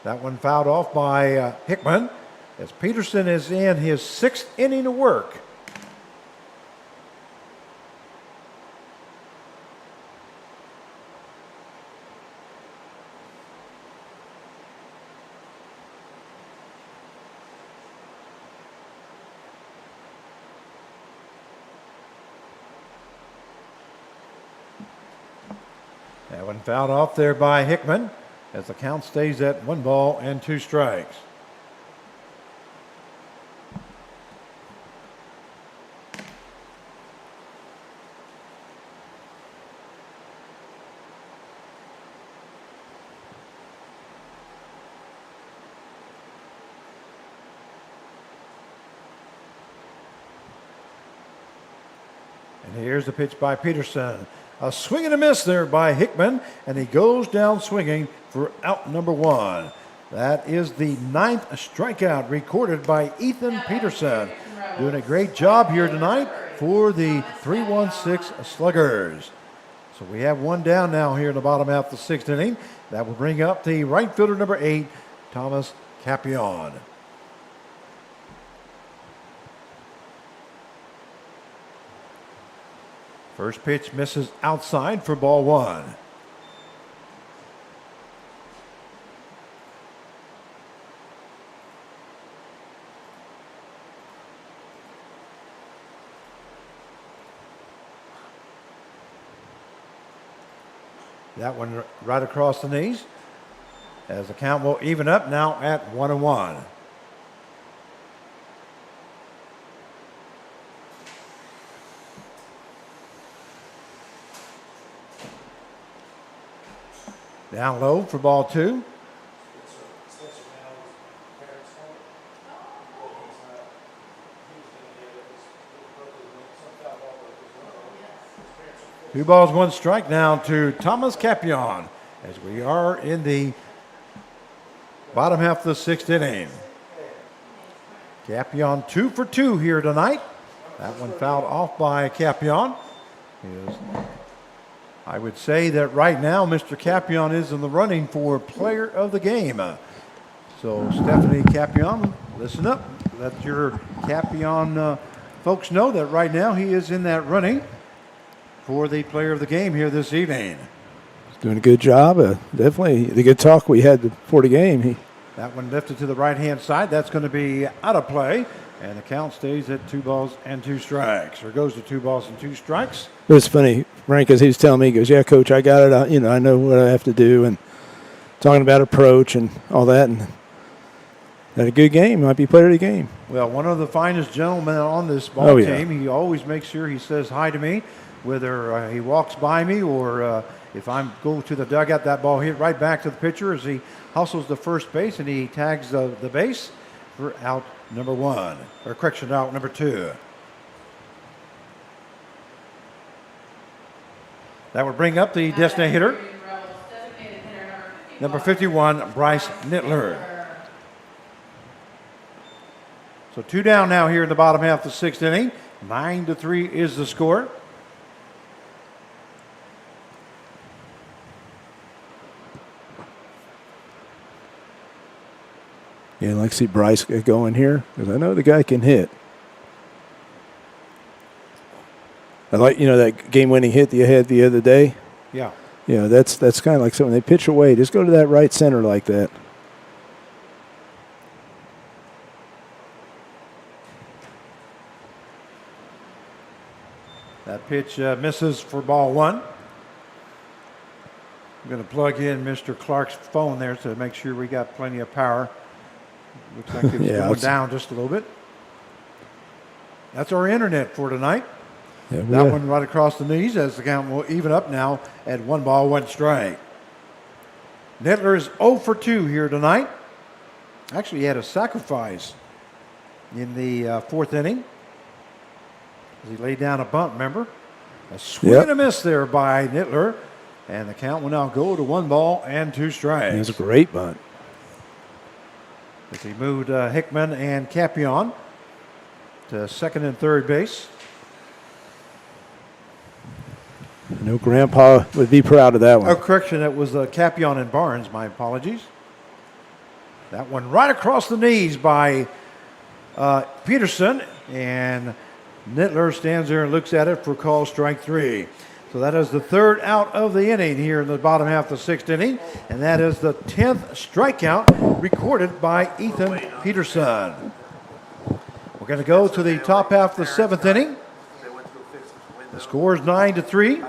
That one fouled off by Hickman as Peterson is in his 6th inning of work. That one fouled off there by Hickman as the count stays at 1 ball and 2 strikes. And here's the pitch by Peterson. A swing and a miss there by Hickman, and he goes down swinging for out number 1. That is the 9th strikeout recorded by Ethan Peterson. Doing a great job here tonight for the 316 Sluggers. So we have 1 down now here in the bottom half of the 6th inning. That will bring up the right fielder, number 8, Thomas Capion. First pitch misses outside for ball 1. That one right across the knees as the count will even up now at 1-1. Down low for ball 2. Two balls, 1 strike now to Thomas Capion as we are in the bottom half of the 6th inning. Capion 2 for 2 here tonight. That one fouled off by Capion. I would say that right now Mr. Capion is in the running for player of the game. So Stephanie Capion, listen up. Let your Capion folks know that right now he is in that running for the player of the game here this evening. He's doing a good job. Definitely the good talk we had before the game. That one lifted to the right-hand side. That's going to be out of play. And the count stays at 2 balls and 2 strikes. Or goes to 2 balls and 2 strikes. It was funny, Frank, as he was telling me, he goes, "Yeah, Coach, I got it. I know what I have to do," and talking about approach and all that. And had a good game. Might be player of the game. Well, one of the finest gentlemen on this ball team. He always makes sure he says hi to me, whether he walks by me or if I go to the dugout. That ball hit right back to the pitcher as he hustles the first base and he tags the base for out number 1, or correction, out number 2. That would bring up the designated hitter, number 51, Bryce Nittler. So 2 down now here in the bottom half of the 6th inning. 9-3 is the score. Yeah, I'd like to see Bryce get going here because I know the guy can hit. I like, that game-winning hit that you had the other day. Yeah. That's kind of like something they pitch away. Just go to that right center like that. That pitch misses for ball 1. I'm going to plug in Mr. Clark's phone there to make sure we got plenty of power. Looks like it's going down just a little bit. That's our internet for tonight. Yeah, that one right across the knees as the count will even up now at 1 ball, 1 strike. Nettler is 0 for 2 here tonight. Actually, he had a sacrifice in the 4th inning. As he laid down a bunt, remember? A swing and a miss there by Nettler. And the count will now go to 1 ball and 2 strikes. It was a great bunt. As he moved Hickman and Capion to second and third base. I know Grandpa would be proud of that one. Oh, correction, that was Capion and Barnes. My apologies. That one right across the knees by Peterson. And Nettler stands there and looks at it for call strike 3. So that is the 3rd out of the inning here in the bottom half of the 6th inning. And that is the 10th strikeout recorded by Ethan Peterson. We're going to go to the top half of the 7th inning. The score is 9-3.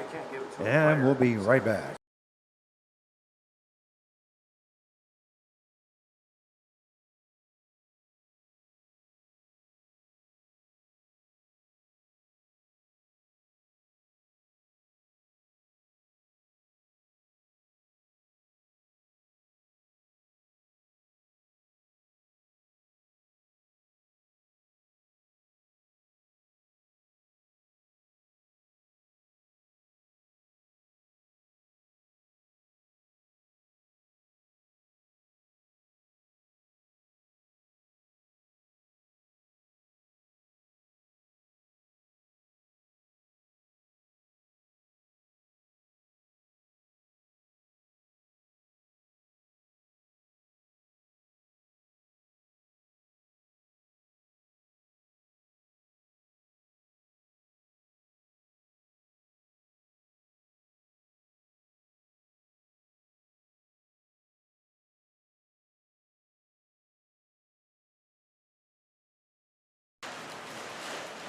And we'll be right back.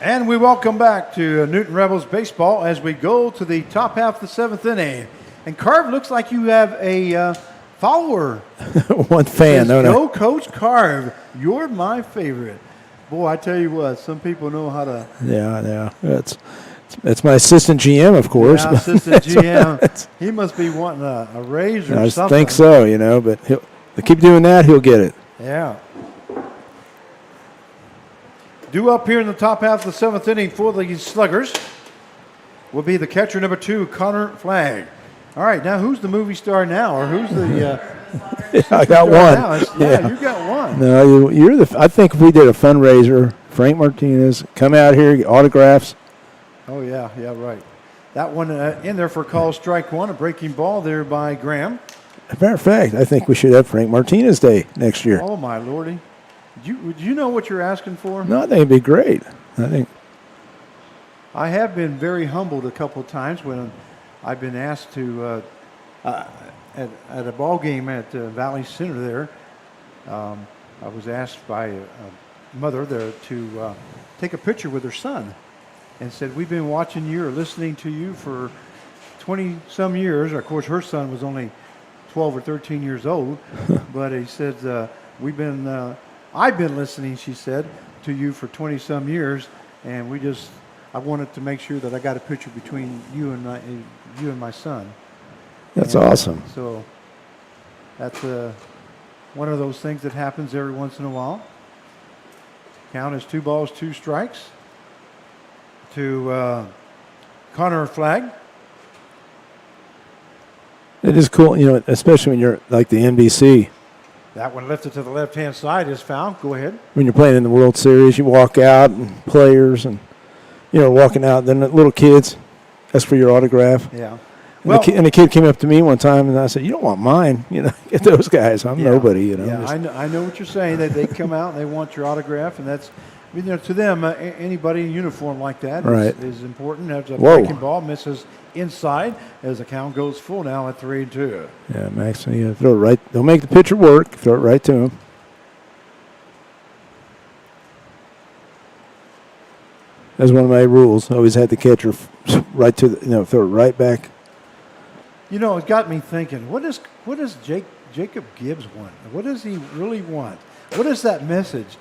And we welcome back to Newton Rebels baseball as we go to the top half of the 7th inning. And Carv, looks like you have a follower. One fan, no. Go Coach Carv. You're my favorite. Boy, I tell you what, some people know how to. Yeah. That's my assistant GM, of course. Yeah, assistant GM. He must be wanting a raise or something. I think so, but he'll keep doing that, he'll get it. Yeah. Due up here in the top half of the 7th inning for the Sluggers will be the catcher number 2, Connor Flagg. All right, now who's the movie star now, or who's the? I got one. Yeah, you got one. No, you're the. I think if we did a fundraiser, Frank Martinez, come out here, get autographs. Oh yeah, right. That one in there for call strike 1, a breaking ball there by Graham. As a matter of fact, I think we should have Frank Martinez Day next year. Oh my lordy. Do you know what you're asking for? No, I think it'd be great. I have been very humbled a couple of times when I've been asked to at a ball game at Valley Center there. I was asked by a mother there to take a picture with her son, and said, "We've been watching you or listening to you for 20 some years." Of course, her son was only 12 or 13 years old, but he said, I've been listening, she said, to you for 20 some years, and I wanted to make sure that I got a picture between you and my son. That's awesome. So that's one of those things that happens every once in a while. Count is 2 balls, 2 strikes to Connor Flagg. It is cool, especially when you're like the NBC. That one lifted to the left-hand side is foul. Go ahead. When you're playing in the World Series, you walk out and players and, walking out. Then the little kids ask for your autograph. Yeah. And the kid came up to me one time, and I said, "You don't want mine, Get those guys. I'm nobody, Yeah, I know what you're saying. They come out and they want your autograph, and that's, to them, anybody in uniform like that is important. That's a breaking ball, misses inside as the count goes full now at 3-2. Yeah, Max, throw it right. They'll make the pitcher work. Throw it right to him. That's one of my rules. Always had the catcher right to throw it right back. It got me thinking. What does Jacob Gibbs want? What does he really want? What is that message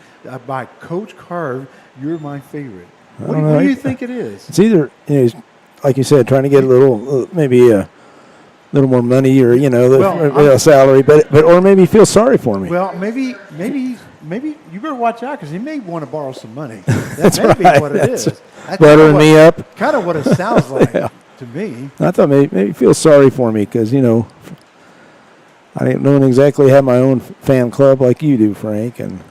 by Coach Carve? You're my favorite. What do you think it is? It's either he's, like you said, trying to get maybe a little more money or a salary, but or maybe he feels sorry for me. Well, maybe you better watch out because he may want to borrow some money. That's may be what it is. That's buttering me up. Kind of what it sounds like. To me, I thought maybe he feels sorry for me because I don't exactly have my own fan club like you do, Frank. And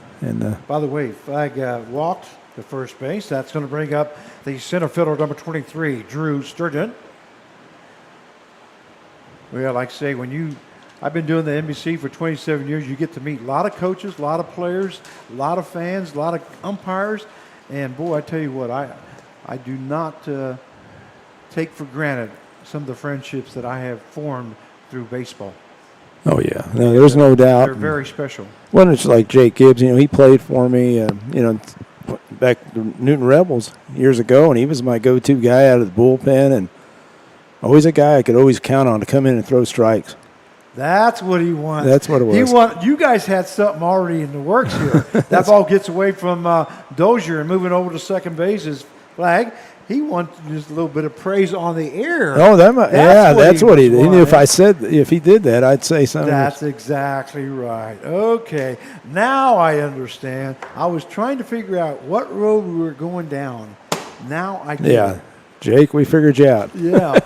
by the way, Flag walked to first base. That's going to bring up the center fielder, number 23, Drew Sturgeon. Well, like I say, I've been doing the NBC for 27 years. You get to meet a lot of coaches, a lot of players, a lot of fans, a lot of umpires, and boy, I tell you what, I do not take for granted some of the friendships that I have formed through baseball. Oh, yeah. No, there's no doubt. They're very special. Well, it's like Jake Gibbs. He played for me, back to Newton Rebels years ago, and he was my go-to guy out of the bullpen and always a guy I could always count on to come in and throw strikes. That's what he wants. That's what it was. You guys had something already in the works here. That ball gets away from Dozier and moving over to second base is Flag. He wants just a little bit of praise on the air. Oh, that's what he did. He knew if he did that, I'd say something. That's exactly right. Okay, now I understand. I was trying to figure out what road we were going down. Now I get it. Jake, we figured you out. Yeah.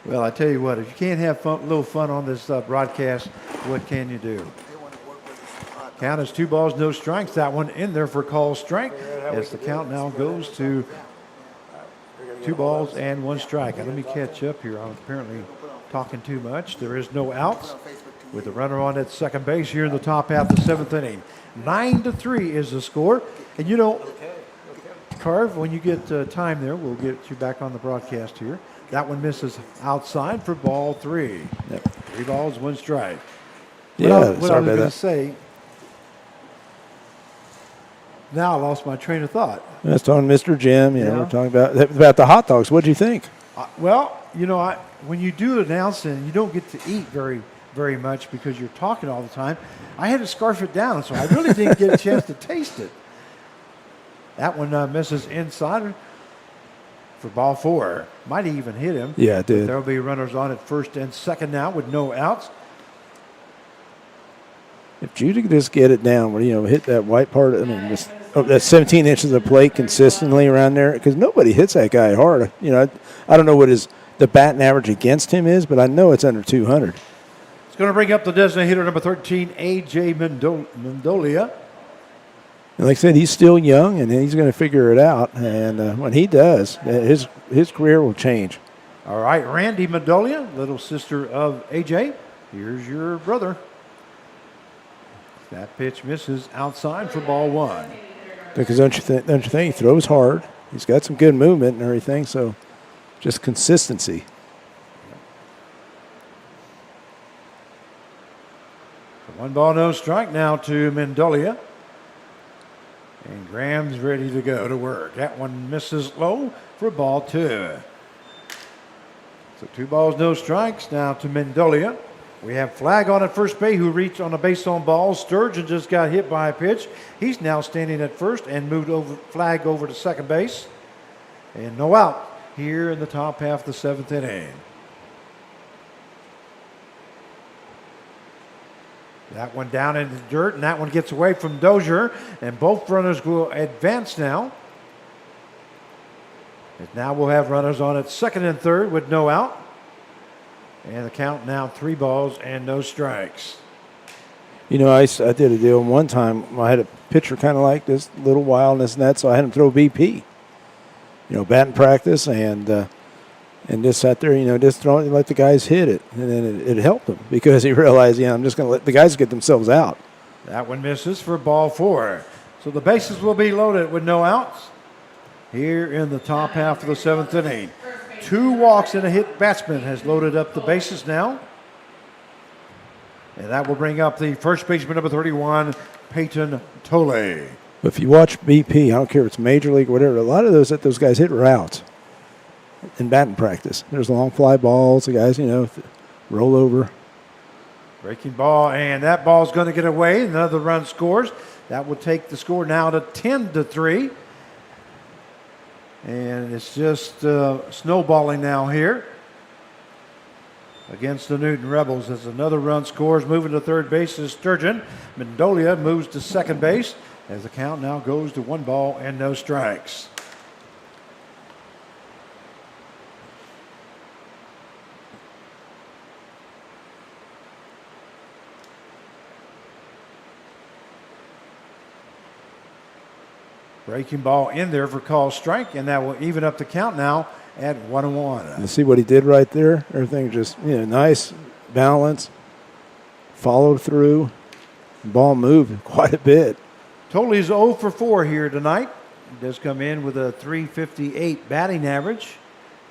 Well, I tell you what, if you can't have a little fun on this broadcast, what can you do? Count is 2 balls, no strikes. That one in there for call strike. As the count now goes to 2 balls and 1 strike. And let me catch up here. I'm apparently talking too much. There is no outs with the runner on at second base here in the top half of the 7th inning. 9-3 is the score. And Carve, when you get time there, we'll get you back on the broadcast here. That one misses outside for ball 3. Yep. 3 balls, 1 strike. What I was going to say, now I lost my train of thought. That's talking Mr. Jim. We're talking about the hot dogs. What do you think? When you do announcing, you don't get to eat very, very much because you're talking all the time. I had to scarf it down, so I really didn't get a chance to taste it. That one misses inside for ball 4. Might even hit him. Yeah, it did. There will be runners on at first and second now with no outs. If Judah could just get it down where, hit that white part, that 17 inches of plate consistently around there, because nobody hits that guy hard. I don't know what the batting average against him is, but I know it's under 200. It's going to bring up the designated hitter, number 13, A.J. Mendolia. And like I said, he's still young, and he's going to figure it out. And when he does, his career will change. All right, Randy Mendolia, little sister of A.J. Here's your brother. That pitch misses outside for ball 1. Because don't you think he throws hard? He's got some good movement and everything, so just consistency. 1 ball, no strike now to Mendolia. And Graham's ready to go to work. That one misses low for ball 2. So 2 balls, no strikes now to Mendolia. We have Flag on at first base who reached on a base on ball. Sturgeon just got hit by a pitch. He's now standing at first and moved Flag over to second base. And no out here in the top half of the 7th inning. That one down in the dirt, and that one gets away from Dozier. And both runners will advance now. And now we'll have runners on at second and third with no out. And the count now 3 balls and no strikes. You know, I did a deal one time. I had a pitcher kind of like this, little wildness and that, so I had him throw BP. You know, batting practice and just sat there, you know, just throwing, let the guys hit it. And then it helped him because he realized, yeah, I'm just going to let the guys get themselves out. That one misses for ball 4. So the bases will be loaded with no outs here in the top half of the 7th inning. 2 walks and a hit batsman has loaded up the bases now. And that will bring up the first baseman, number 31, Peyton Tolley. If you watch BP, I don't care if it's Major League or whatever, a lot of those guys hit routes in batting practice. There's long fly balls, the guys, you know, roll over. Breaking ball, and that ball's going to get away. Another run scores. That will take the score now to 10-3. And it's just snowballing now here against the Newton Rebels as another run scores. Moving to third base is Sturgeon. Mendolia moves to second base as the count now goes to 1 ball and no strikes. Breaking ball in there for call strike, and that will even up the count now at 1-1. You see what he did right there? Everything just, you know, nice balance, followed through, ball moved quite a bit. Tolley's 0 for 4 here tonight. He does come in with a .358 batting average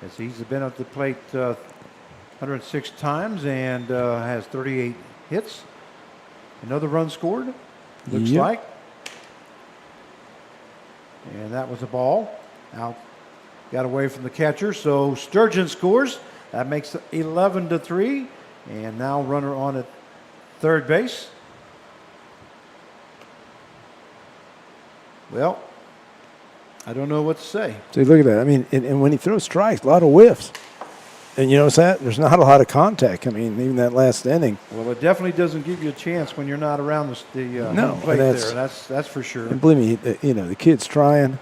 as he's been at the plate 106 times and has 38 hits. Another run scored, looks like. And that was a ball. Out, got away from the catcher. So Sturgeon scores. That makes it 11-3. And now runner on at third base. Well, I don't know what to say. See, look at that. I mean, and when he throws strikes, a lot of whiffs. And you notice that? There's not a lot of contact. I mean, even that last inning. Well, it definitely doesn't give you a chance when you're not around the home plate there. That's for sure. And believe me, you know, the kid's trying.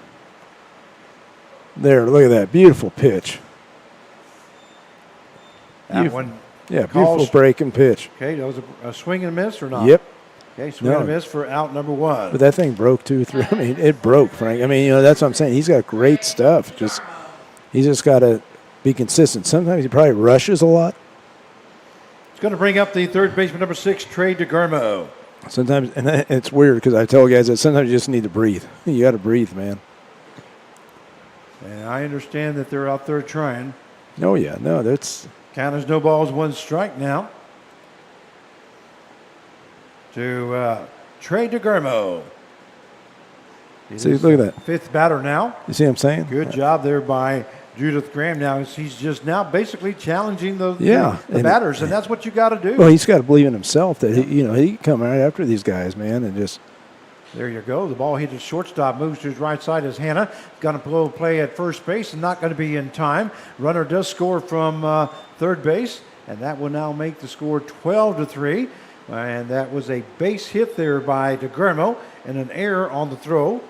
There, look at that. Beautiful pitch. That one. Yeah, beautiful breaking pitch. Okay, that was a swing and a miss or not? Yep. Okay, swing and a miss for out number 1. But that thing broke 2 or 3. I mean, it broke, Frank. I mean, you know, that's what I'm saying. He's got great stuff. He's just got to be consistent. Sometimes he probably rushes a lot. It's going to bring up the third baseman, number 6, Trey DeGurmo. Sometimes, and it's weird because I tell guys that sometimes you just need to breathe. You got to breathe, man. And I understand that they're out there trying. Oh, yeah. No, that's... Count is no balls, 1 strike now. To Trey DeGurmo. See, look at that. 5th batter now. You see what I'm saying? Good job there by Judith Graham. Now he's just now basically challenging the batters, and that's what you got to do. Well, he's got to believe in himself that he can come right after these guys, man, and just. There you go. The ball hit his shortstop, moves to his right side as Hannah. Going to blow a play at first base and not going to be in time. Runner does score from third base, and that will now make the score 12-3. And that was a base hit there by DeGurmo and an error on the throw.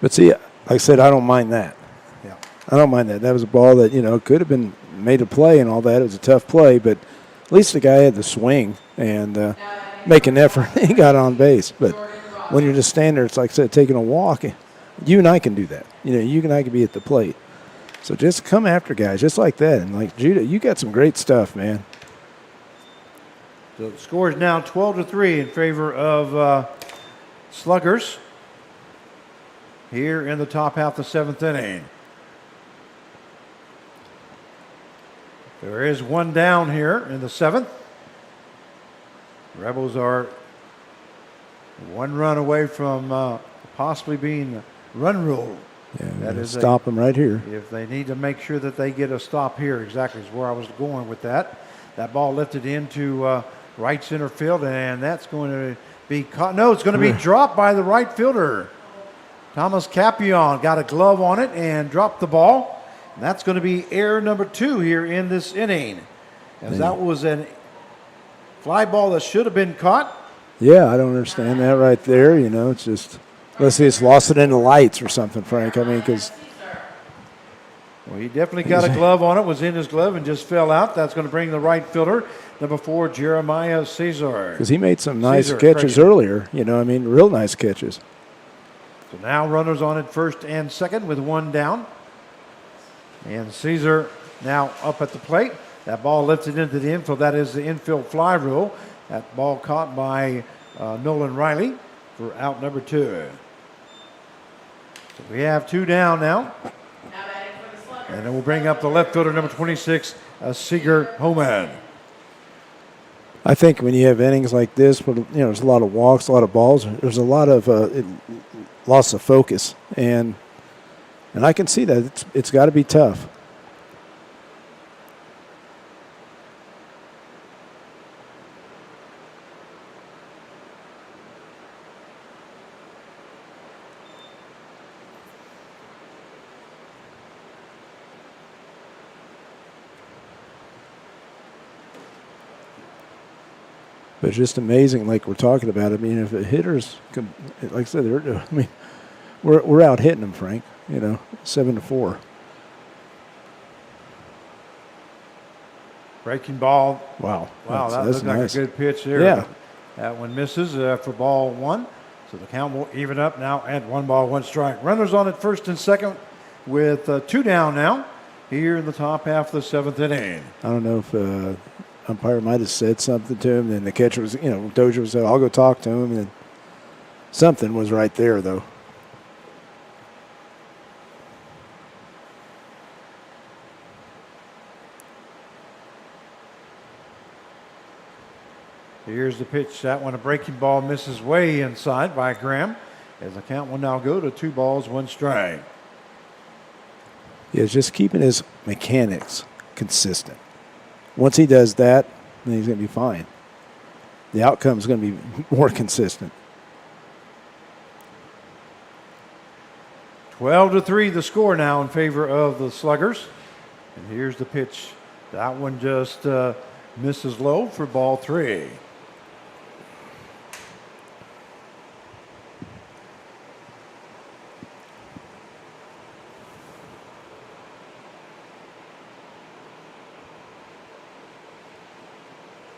But see, like I said, I don't mind that. Yeah, I don't mind that. That was a ball that, you know, could have been made a play and all that. It was a tough play, but at least the guy had the swing and make an effort. He got on base. But when you're just standing there, it's like I said, taking a walk. You and I can do that. You know, you and I can be at the plate. So just come after guys just like that. And like Judah, you got some great stuff, man. So the score is now 12-3 in favor of Sluggers here in the top half of the 7th inning. There is 1 down here in the 7th. Rebels are 1 run away from possibly being run ruled. Yeah, that is stop them right here. If they need to make sure that they get a stop here, exactly is where I was going with that. That ball lifted into right center field, and that's going to be caught. No, it's going to be dropped by the right fielder. Thomas Capion got a glove on it and dropped the ball. And that's going to be error number 2 here in this inning, as that was a fly ball that should have been caught. Yeah, I don't understand that right there. You know, it's just, let's see, it's lost it in the lights or something, Frank. I mean, because Well, he definitely got a glove on it, was in his glove, and just fell out. That's going to bring the right fielder, number 4, Jeremiah Caesar. Because he made some nice catches earlier. Real nice catches. So now runners on at first and second with 1 down. And Caesar now up at the plate. That ball lifted into the infield. That is the infield fly rule. That ball caught by Nolan Riley for out number 2. So we have 2 down now. And then we'll bring up the left fielder, number 26, Seager Homan. I think when you have innings like this, there's a lot of walks, a lot of balls. There's a lot of loss of focus, and I can see that it's got to be tough. But it's just amazing, like we're talking about. If the hitters, like I said, we're out hitting them, Frank. 7-4. Breaking ball. Wow, that that's looked nice. like a good pitch there. Yeah. That one misses for ball 1. So the count will even up now at 1 ball, 1 strike. Runners on at first and second with 2 down now here in the top half of the 7th inning. I don't know if umpire might have said something to him, then the catcher was, Dozier was saying, I'll go talk to him, and something was right there, though. Here's the pitch. That one, a breaking ball, misses way inside by Graham. As the count will now go to 2 balls, 1 strike. Yeah, it's just keeping his mechanics consistent. Once he does that, then he's going to be fine. The outcome is going to be more consistent. 12-3 the score now in favor of the Sluggers. And here's the pitch. That one just misses low for ball 3.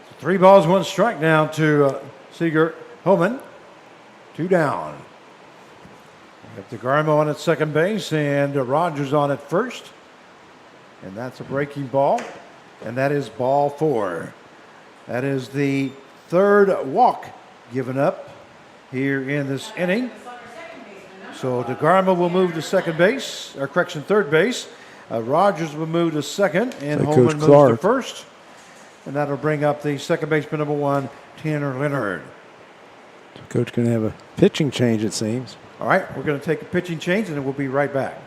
So 3 balls, 1 strike now to Seager Homan. 2 down. Got DeGarmo on at second base and Rogers on at first. And that's a breaking ball. And that is ball 4. That is the 3rd walk given up here in this inning. So DeGarmo will move to second base, or correction, third base. Rogers will move to second, and Holman moves to first. And that'll bring up the second baseman, number 1, Tanner Leonard. So Coach going to have a pitching change, it seems. All right, we're going to take a pitching change, and then we'll be right back.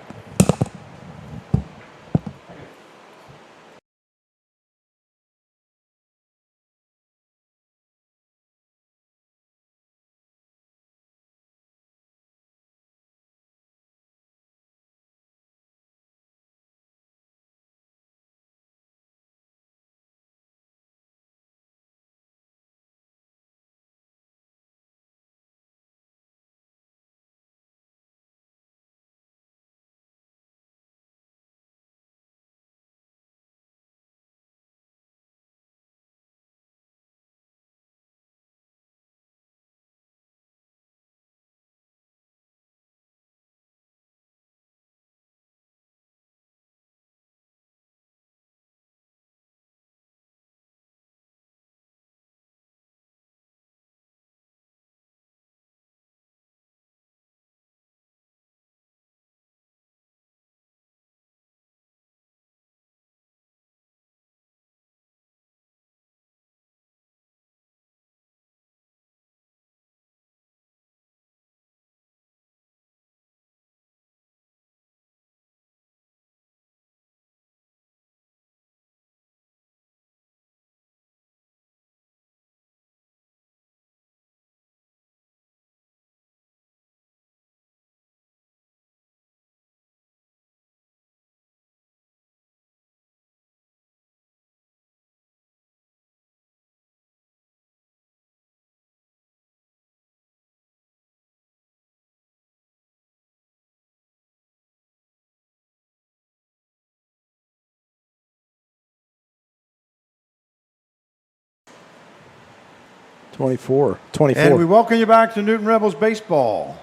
24. And we welcome you back to Newton Rebels baseball.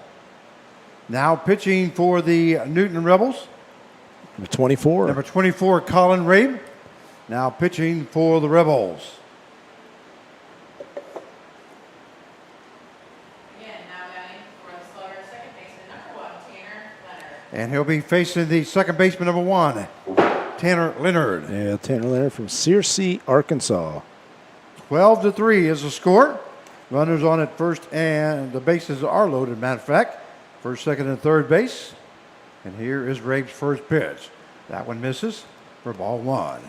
Now pitching for the Newton Rebels. Number 24. Number 24, Colin Rabe. Now pitching for the Rebels. Again, now batting for the Sluggers, second baseman, number 1, Tanner Leonard. And he'll be facing the second baseman, number 1, Tanner Leonard. Yeah, Tanner Leonard from Searcy, Arkansas. 12-3 is the score. Runners on at first, and the bases are loaded, matter of fact. First, second, and third base. And here is Rabe's first pitch. That one misses for ball 1.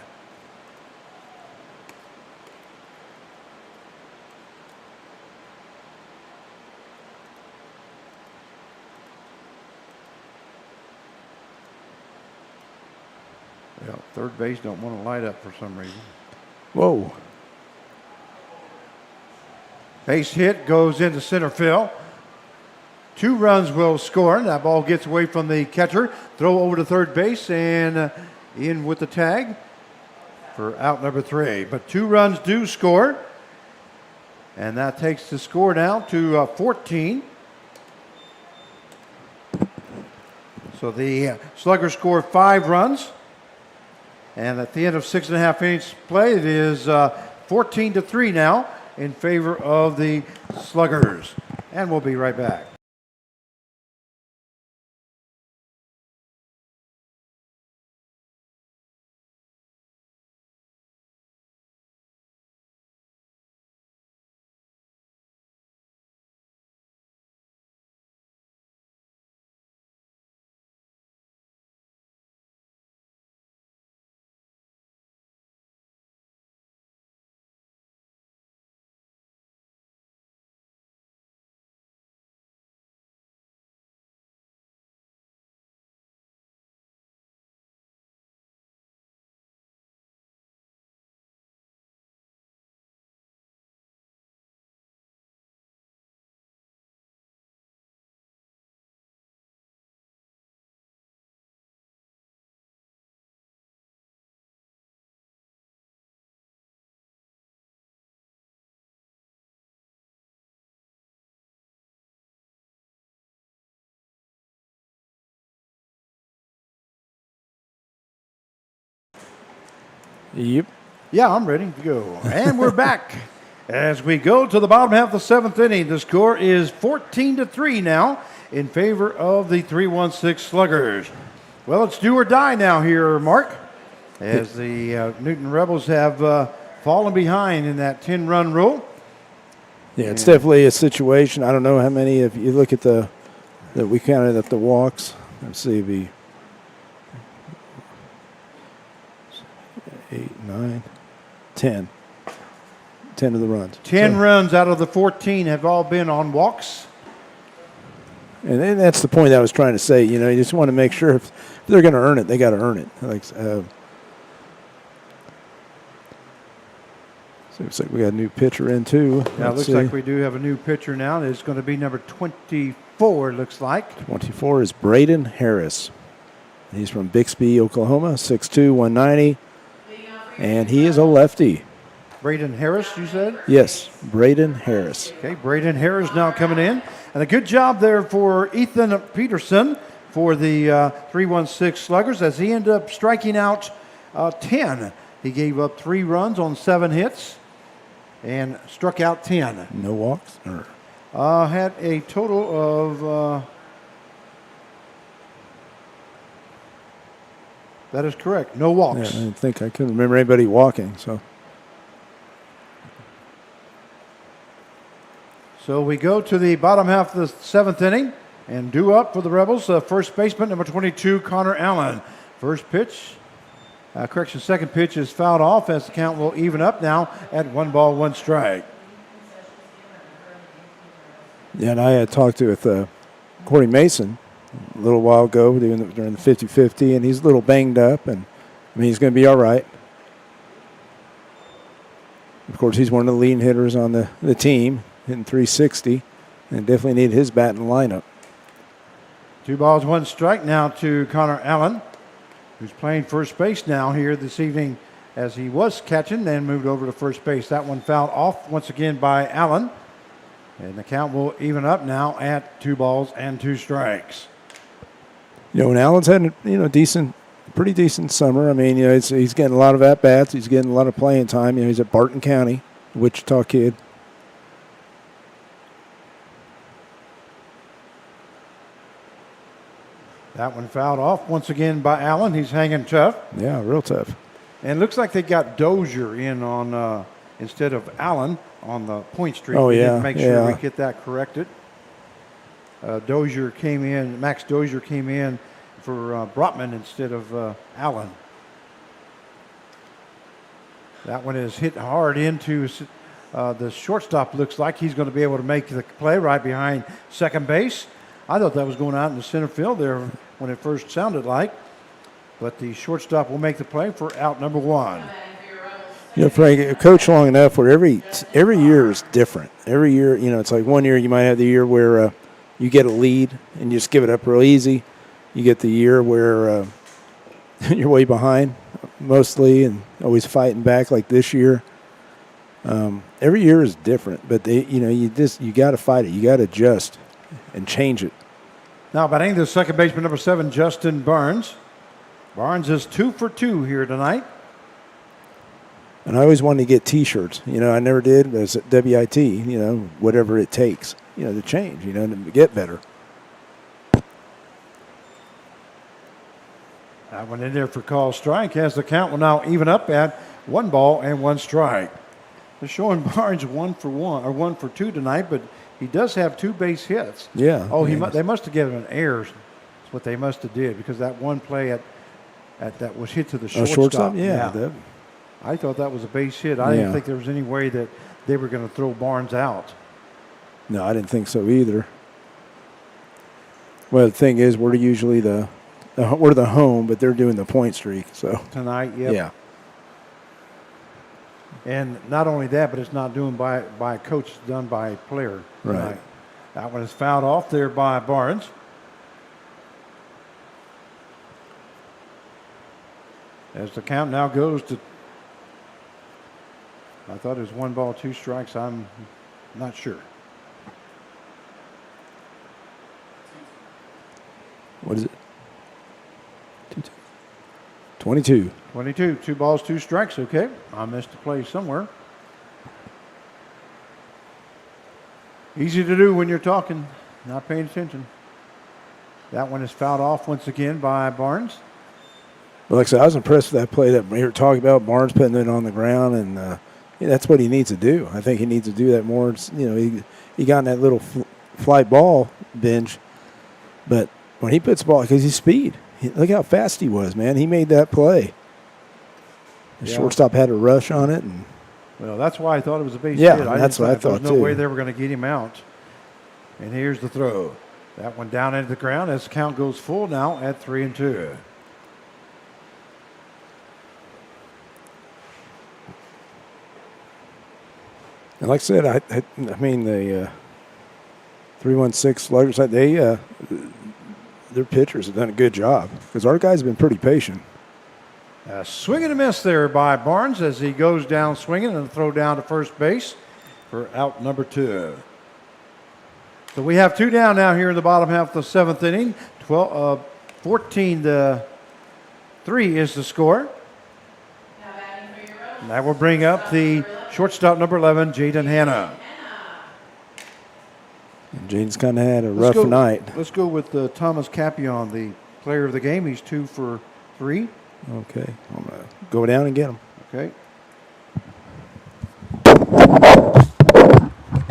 Well, third base don't want to light up for some reason. Whoa. Base hit goes into center field. 2 runs will score. That ball gets away from the catcher. Throw over to third base and in with the tag for out number 3. But 2 runs do score. And that takes the score down to 14. So the Sluggers score 5 runs. And at the end of 6.5 innings play, it is 14-3 now in favor of the Sluggers. And we'll be right back. Yep. Yeah, I'm ready to go. And we're back as we go to the bottom half of the 7th inning. The score is 14-3 now in favor of the 3-1-6 Sluggers. Well, it's do or die now here, Mark, as the Newton Rebels have fallen behind in that 10-run rule. Yeah, it's definitely a situation. I don't know how many, if you look at that we counted at the walks. Let's see, the 8, 9, 10. 10 of the runs. 10 runs out of the 14 have all been on walks. And then that's the point I was trying to say. You know, you just want to make sure if they're going to earn it, they got to earn it. Like, so looks like we got a new pitcher in too. Now, it looks like we do have a new pitcher now. It's going to be number 24, looks like. 24 is Braden Harris. He's from Bixby, Oklahoma, 6'2", 190. And he is a lefty. Braden Harris, you said? Yes, Braden Harris. Okay, Braden Harris now coming in. And a good job there for Ethan Peterson for the 3-1-6 Sluggers as he ended up striking out 10. He gave up 3 runs on 7 hits and struck out 10. No walks? Had a total of... that is correct. No walks. Yeah, I didn't think I couldn't remember anybody walking. So we go to the bottom half of the 7th inning and due up for the Rebels. First baseman, number 22, Connor Allen. First pitch, second pitch is fouled off as the count will even up now at 1 ball, 1 strike. Yeah, and I had talked with Corey Mason a little while ago during the 50-50, and he's a little banged up, and I mean, he's going to be all right. Of course, he's one of the leading hitters on the team, hitting 360, and definitely need his bat in the lineup. 2 balls, 1 strike now to Connor Allen, who's playing first base now here this evening as he was catching and moved over to first base. That one fouled off once again by Allen. And the count will even up now at 2 balls and 2 strikes. You know, and Allen's had pretty decent summer. I mean, you know, he's getting a lot of at bats. He's getting a lot of playing time. You know, he's at Barton County, Wichita kid. That one fouled off once again by Allen. He's hanging tough. Yeah, real tough. And it looks like they got Dozier in on instead of Allen on the point streak. Oh, We yeah, didn't make sure we yeah. get that corrected. Dozier came in. Max Dozier came in for Brotman instead of Allen. That one is hit hard into the shortstop. Looks like he's going to be able to make the play right behind second base. I thought that was going out in the center field there when it first sounded like. But the shortstop will make the play for out number 1. You know, Frank, a coach long enough where every year is different. Every year, you know, it's like one year you might have the year where you get a lead and you just give it up real easy. You get the year where you're way behind mostly and always fighting back like this year. Every year is different, but you got to fight it. You got to adjust and change it. Now batting the second baseman number 7, Justin Barnes. Barnes is 2 for 2 here tonight. And I always wanted to get T-shirts. You know, I never did. But it's WIT, you know, whatever it takes, you know, to change, you know, to get better. That one in there for call strike as the count will now even up at 1 ball and 1 strike. They're showing Barnes 1 for 2 tonight, but he does have 2 base hits. Yeah. Oh, they must have given him an error. That's what they must have did because that one play that was hit to the shortstop. Shortstop? Yeah. I thought that was a base hit. I didn't think there was any way that they were going to throw Barnes out. No, I didn't think so either. Well, the thing is, we're usually we're the home, but they're doing the point streak. So Tonight, yep. yeah. And not only that, but it's not done by a coach, it's done by a player. Right. Tonight. That one is fouled off there by Barnes. As the count now goes to, I thought it was 1 ball, 2 strikes. I'm not sure. What is it? 22. 22, 2 balls, 2 strikes. Okay, I missed a play somewhere. Easy to do when you're talking, not paying attention. That one is fouled off once again by Barnes. Well, like I said, I was impressed with that play that we were talking about. Barnes putting it on the ground, and that's what he needs to do. I think he needs to do that more. It's, you know, he got in that little fly ball binge, but when he puts the ball, because he's speed. Look how fast he was, man. He made that play. The shortstop had a rush on it. And well, that's why I thought it was a base yeah, hit. that's what I thought, There was no too. way they were going to get him out. And here's the throw. That one down into the ground as the count goes full now at 3-2. And like I said, I mean, the 316 Sluggers, their pitchers have done a good job because our guys have been pretty patient. A swing and a miss there by Barnes as he goes down swinging and a throw down to first base for out number 2. So we have 2 down now here in the bottom half of the 7th inning. 14-3 is the score. Now batting for your Rose. And that will bring up the shortstop number 11, Jaden Hanna. And Jaden's kind of had a rough night. Let's go with Thomas Capion, the player of the game. He's 2 for 3. Okay. I'm going to go down and get him. Okay.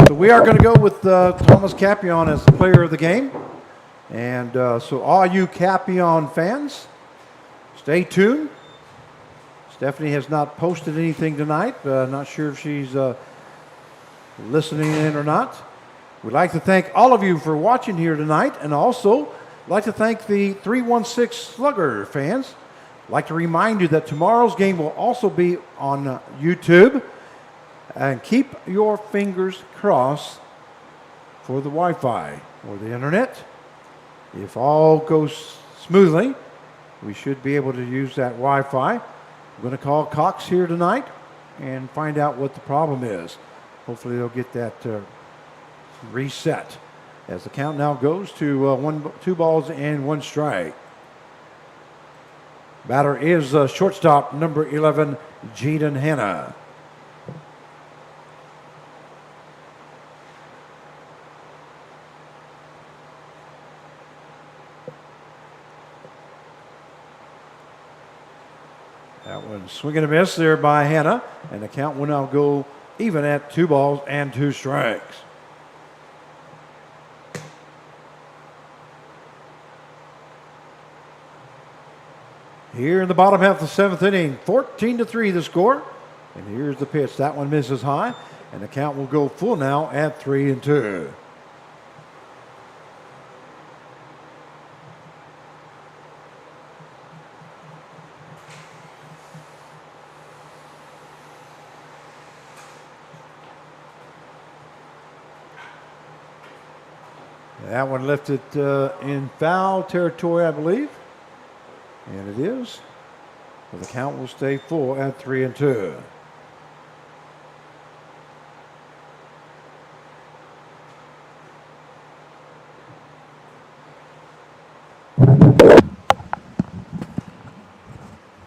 So we are going to go with Thomas Capion as the player of the game. And so all you Capion fans, stay tuned. Stephanie has not posted anything tonight. Not sure if she's listening in or not. We'd like to thank all of you for watching here tonight, and also like to thank the 316 Slugger fans. I'd like to remind you that tomorrow's game will also be on YouTube, and keep your fingers crossed for the Wi-Fi or the internet. If all goes smoothly, we should be able to use that Wi-Fi. I'm going to call Cox here tonight and find out what the problem is. Hopefully they'll get that reset. As the count now goes to 2 balls and 1 strike. Batter is shortstop number 11, Jaden Hanna. That one swing and a miss there by Hanna, and the count will now go even at 2 balls and 2 strikes. Here in the bottom half of the 7th inning, 14-3 the score. And here's the pitch. That one misses high, and the count will go full now at 3-2. That one lifted in foul territory, I believe. And it is. So the count will stay full at 3-2.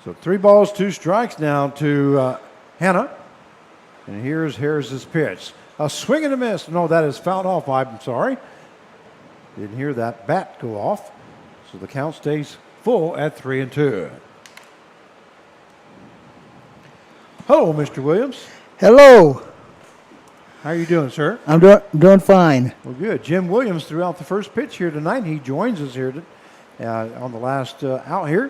So 3 balls, 2 strikes now to Hanna. And here's Harris's pitch. A swing and a miss. No, that is fouled off. I'm sorry. Didn't hear that bat go off. So the count stays full at 3-2. Hello, Mr. Williams. Hello. How are you doing, sir? I'm doing fine. Well, good. Jim Williams threw out the first pitch here tonight. He joins us here on the last out here.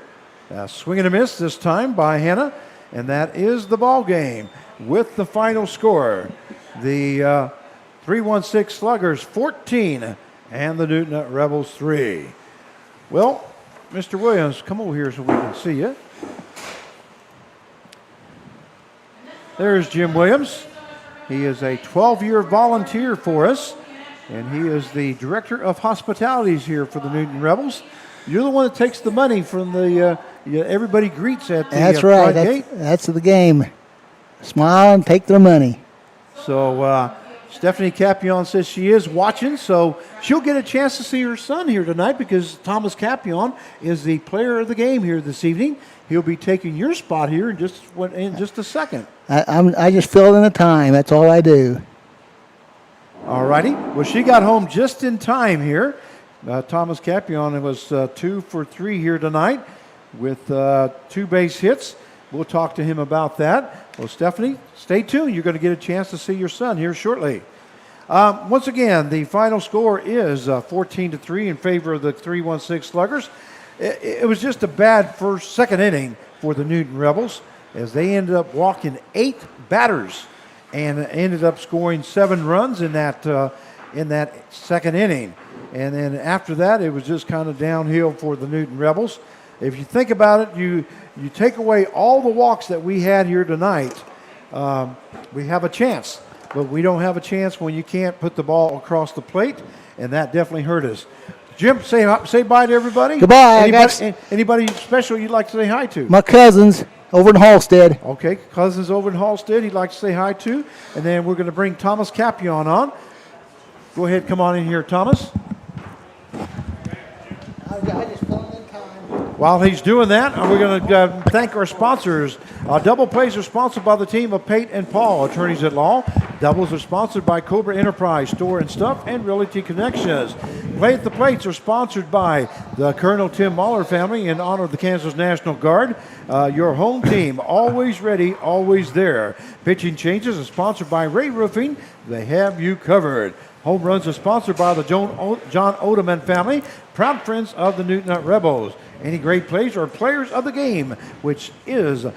Swing and a miss this time by Hanna, and that is the ball game with the final score. The 316 Sluggers 14 and the Newton Rebels 3. Well, Mr. Williams, come over here so we can see you. There's Jim Williams. He is a 12-year volunteer for us, and he is the Director of Hospitalities here for the Newton Rebels. You're the one that takes the money from the everybody greets at the That's right. gate. That's the game. Smile and take their money. So Stephanie Capion says she is watching, so she'll get a chance to see her son here tonight because Thomas Capion is the player of the game here this evening. He'll be taking your spot here in just a second. I just fill in the time. That's all I do. All righty. Well, she got home just in time here. Thomas Capion was 2 for 3 here tonight with 2 base hits. We'll talk to him about that. Well, Stephanie, stay tuned. You're going to get a chance to see your son here shortly. Once again, the final score is 14-3 in favor of the 316 Sluggers. It was just a bad second inning for the Newton Rebels as they ended up walking 8 batters and ended up scoring 7 runs in that second inning. And then after that, it was just kind of downhill for the Newton Rebels. If you think about it, you take away all the walks that we had here tonight, we have a chance. But we don't have a chance when you can't put the ball across the plate, and that definitely hurt us. Jim, say bye to everybody. Goodbye. Anybody special you'd like to say hi to? My cousins over in Halstead. Okay, cousins over in Halstead he'd like to say hi to. And then we're going to bring Thomas Capion on. Go ahead, come on in here, Thomas. I just fill in time. While he's doing that, we're going to thank our sponsors. Double plays are sponsored by the team of Pate and Paul, attorneys at law. Doubles are sponsored by Cobra Enterprise, Store and Stuff, and Realty Connections. Play at the Plates are sponsored by the Colonel Tim Mahler family in honor of the Kansas National Guard. Your home team, always ready, always there. Pitching Changes are sponsored by Ray Roofing. They have you covered. Home Runs are sponsored by the John Odeman family, proud friends of the Newton Rebels. Any great plays or players of the game, which is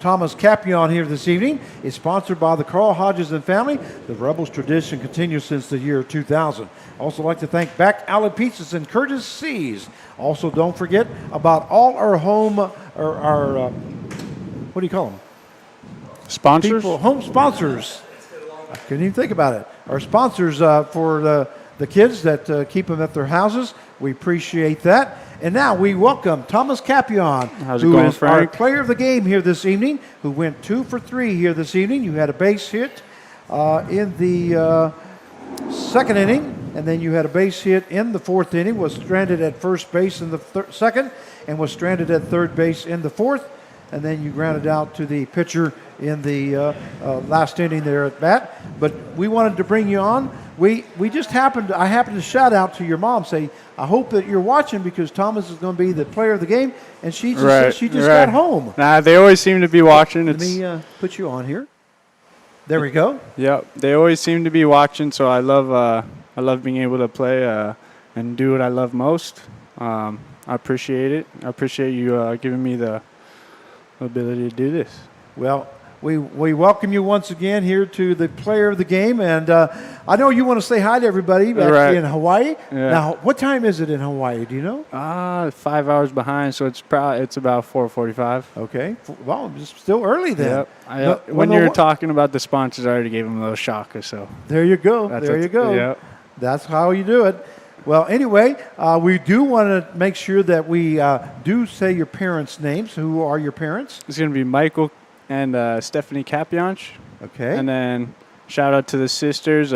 Thomas Capion here this evening, is sponsored by the Carl Hodges and family. The Rebels tradition continues since the year 2000. Also like to thank Back Alley Pizzas and Curtis C's. Also don't forget about all our home, our what do you call them? Sponsors? Home sponsors. I couldn't even think about it. Our sponsors for the kids that keep them at their houses. We appreciate that. And now we welcome Thomas Capion, who is our player of the game here this evening, who went 2 for 3 here this evening. You had a base hit in the second inning, and then you had a base hit in the fourth inning, was stranded at first base in the second, and was stranded at third base in the fourth, and then you grounded out to the pitcher in the last inning there at bat. But we wanted to bring you on. I happened to shout out to your mom, say, I hope that you're watching because Thomas is going to be the player of the game, and she just said she just got home. Nah, they always seem to be watching. Let me put you on here. There we go. Yep, they always seem to be watching. So I love being able to play and do what I love most. I appreciate it. I appreciate you giving me the ability to do this. Well, we welcome you once again here to the player of the game, and I know you want to say hi to everybody back in Hawaii. Yeah. Now, what time is it in Hawaii? Do you know? 5 hours behind, so it's about 4:45. Okay. Well, it's still early then. Yep. When you're talking about the sponsors, I already gave them a little shock. So there you go. Yep. That's how you do it. Well, anyway, we do want to make sure that we do say your parents' names. Who are your parents? It's going to be Michael and Stephanie Capianch. Okay. And then shout out to the sisters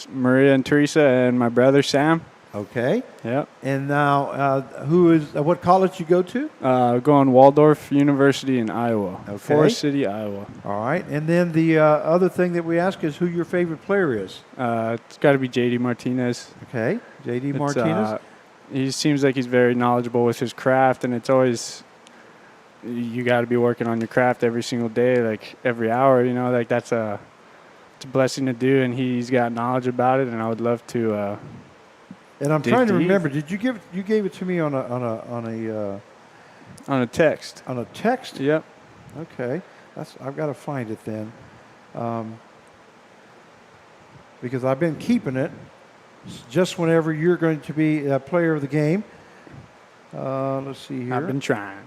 Maria and Teresa, and my brother Sam. Okay. Yep. And now, what college you go to? Going Waldorf University in Iowa. Okay. Forest City, Iowa. All right. And then the other thing that we ask is who your favorite player is. It's got to be JD Martinez. Okay. JD Martinez. He seems like he's very knowledgeable with his craft, and it's always you got to be working on your craft every single day, like every hour. Like it's a blessing to do, and he's got knowledge about it, and I would love to. And I'm trying to remember. Did you gave it to me on a text? On a text? Yep. Okay. I've got to find it then, because I've been keeping it just whenever you're going to be a player of the game. Let's see here. I've been trying.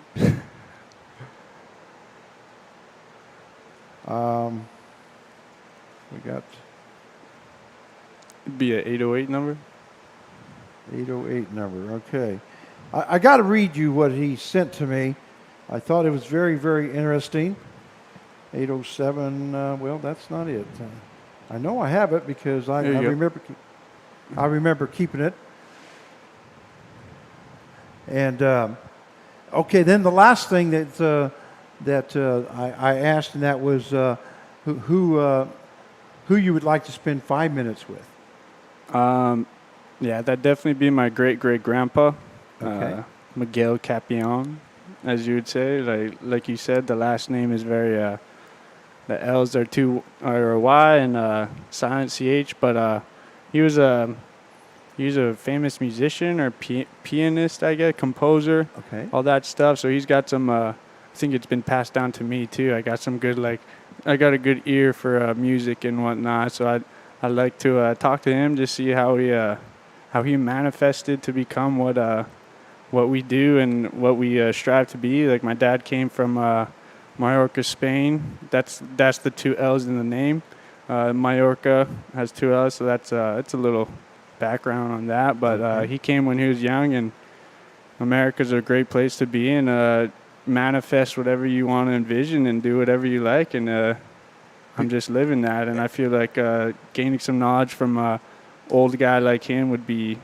We got. It'd be an 808 number. 808 number. Okay. I got to read you what he sent to me. I thought it was very, very interesting. 807. Well, that's not it. I know I have it because I remember keeping it. And okay, then the last thing that I asked, and that was who you would like to spend 5 minutes with. Yeah, that'd definitely be my great-great-grandpa, Okay. Miguel Capion, as you would say. Like you said, the last name is very, the L's are a Y and silent CH, but he was a famous musician or pianist, I guess, composer, Okay. all that stuff. So he's got some, I think it's been passed down to me too. I got some good, I got a good ear for music and whatnot. So I'd like to talk to him, just see how he manifested to become what we do and what we strive to be. Like my dad came from Mallorca, Spain. That's the two L's in the name. Mallorca has two L's, so that's it's a little background on that. But he came when he was young, and America's a great place to be and manifest whatever you want to envision and do whatever you like. And I'm just living that, and I feel like gaining some knowledge from old guy like him would be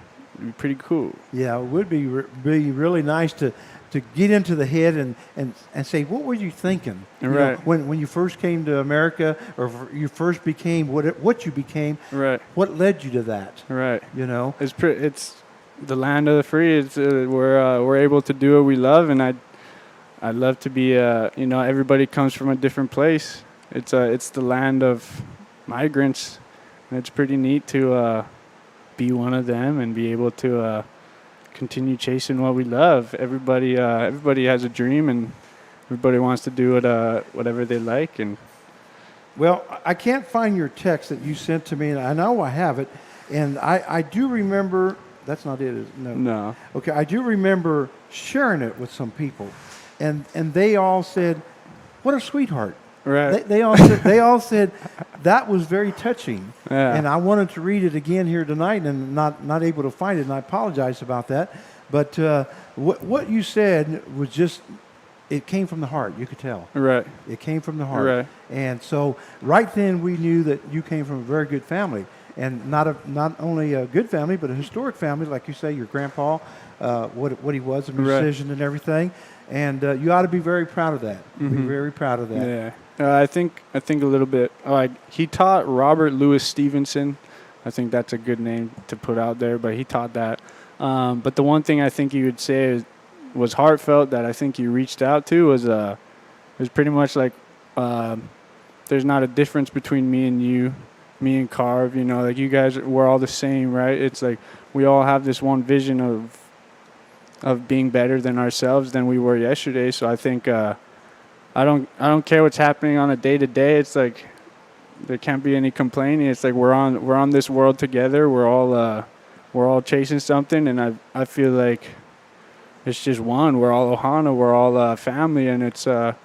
pretty cool. Yeah, it would be really nice to get into the head and say, what were you thinking? Right. When you first came to America, or you first became what you became. Right. What led you to that? Right. It's the land of the free. It's we're able to do what we love, and I'd love to be everybody comes from a different place. It's the land of migrants, and it's pretty neat to be one of them and be able to continue chasing what we love. Everybody has a dream, and everybody wants to do whatever they like. And well, I can't find your text that you sent to me, and I know I have it, and I do remember. That's not it, is it? No. No. Okay, I do remember sharing it with some people, and they all said, "What a sweetheart." Right. They all said that was very touching. Yeah. And I wanted to read it again here tonight and not able to find it, and I apologize about that. But what you said was just, it came from the heart. You could tell. Right. It came from the heart. Right. And so right then we knew that you came from a very good family. and not only a good family, but a historic family, like you say, your grandpa, what he was, a musician and everything. And you ought to be very proud of that. Be very proud of that. Yeah. I think a little bit. Like he taught Robert Louis Stevenson. I think that's a good name to put out there, but he taught that. But the one thing I think you would say was heartfelt that I think you reached out to was pretty much like there's not a difference between me and you, me and Carve. You know, like you guys, we're all the same, right? It's like we all have this one vision of being better than ourselves than we were yesterday. So I think I don't care what's happening on a day to day. It's like there can't be any complaining. It's like we're on this world together. We're all chasing something, and I feel like it's just one. We're all Ohana. We're all family, and it's a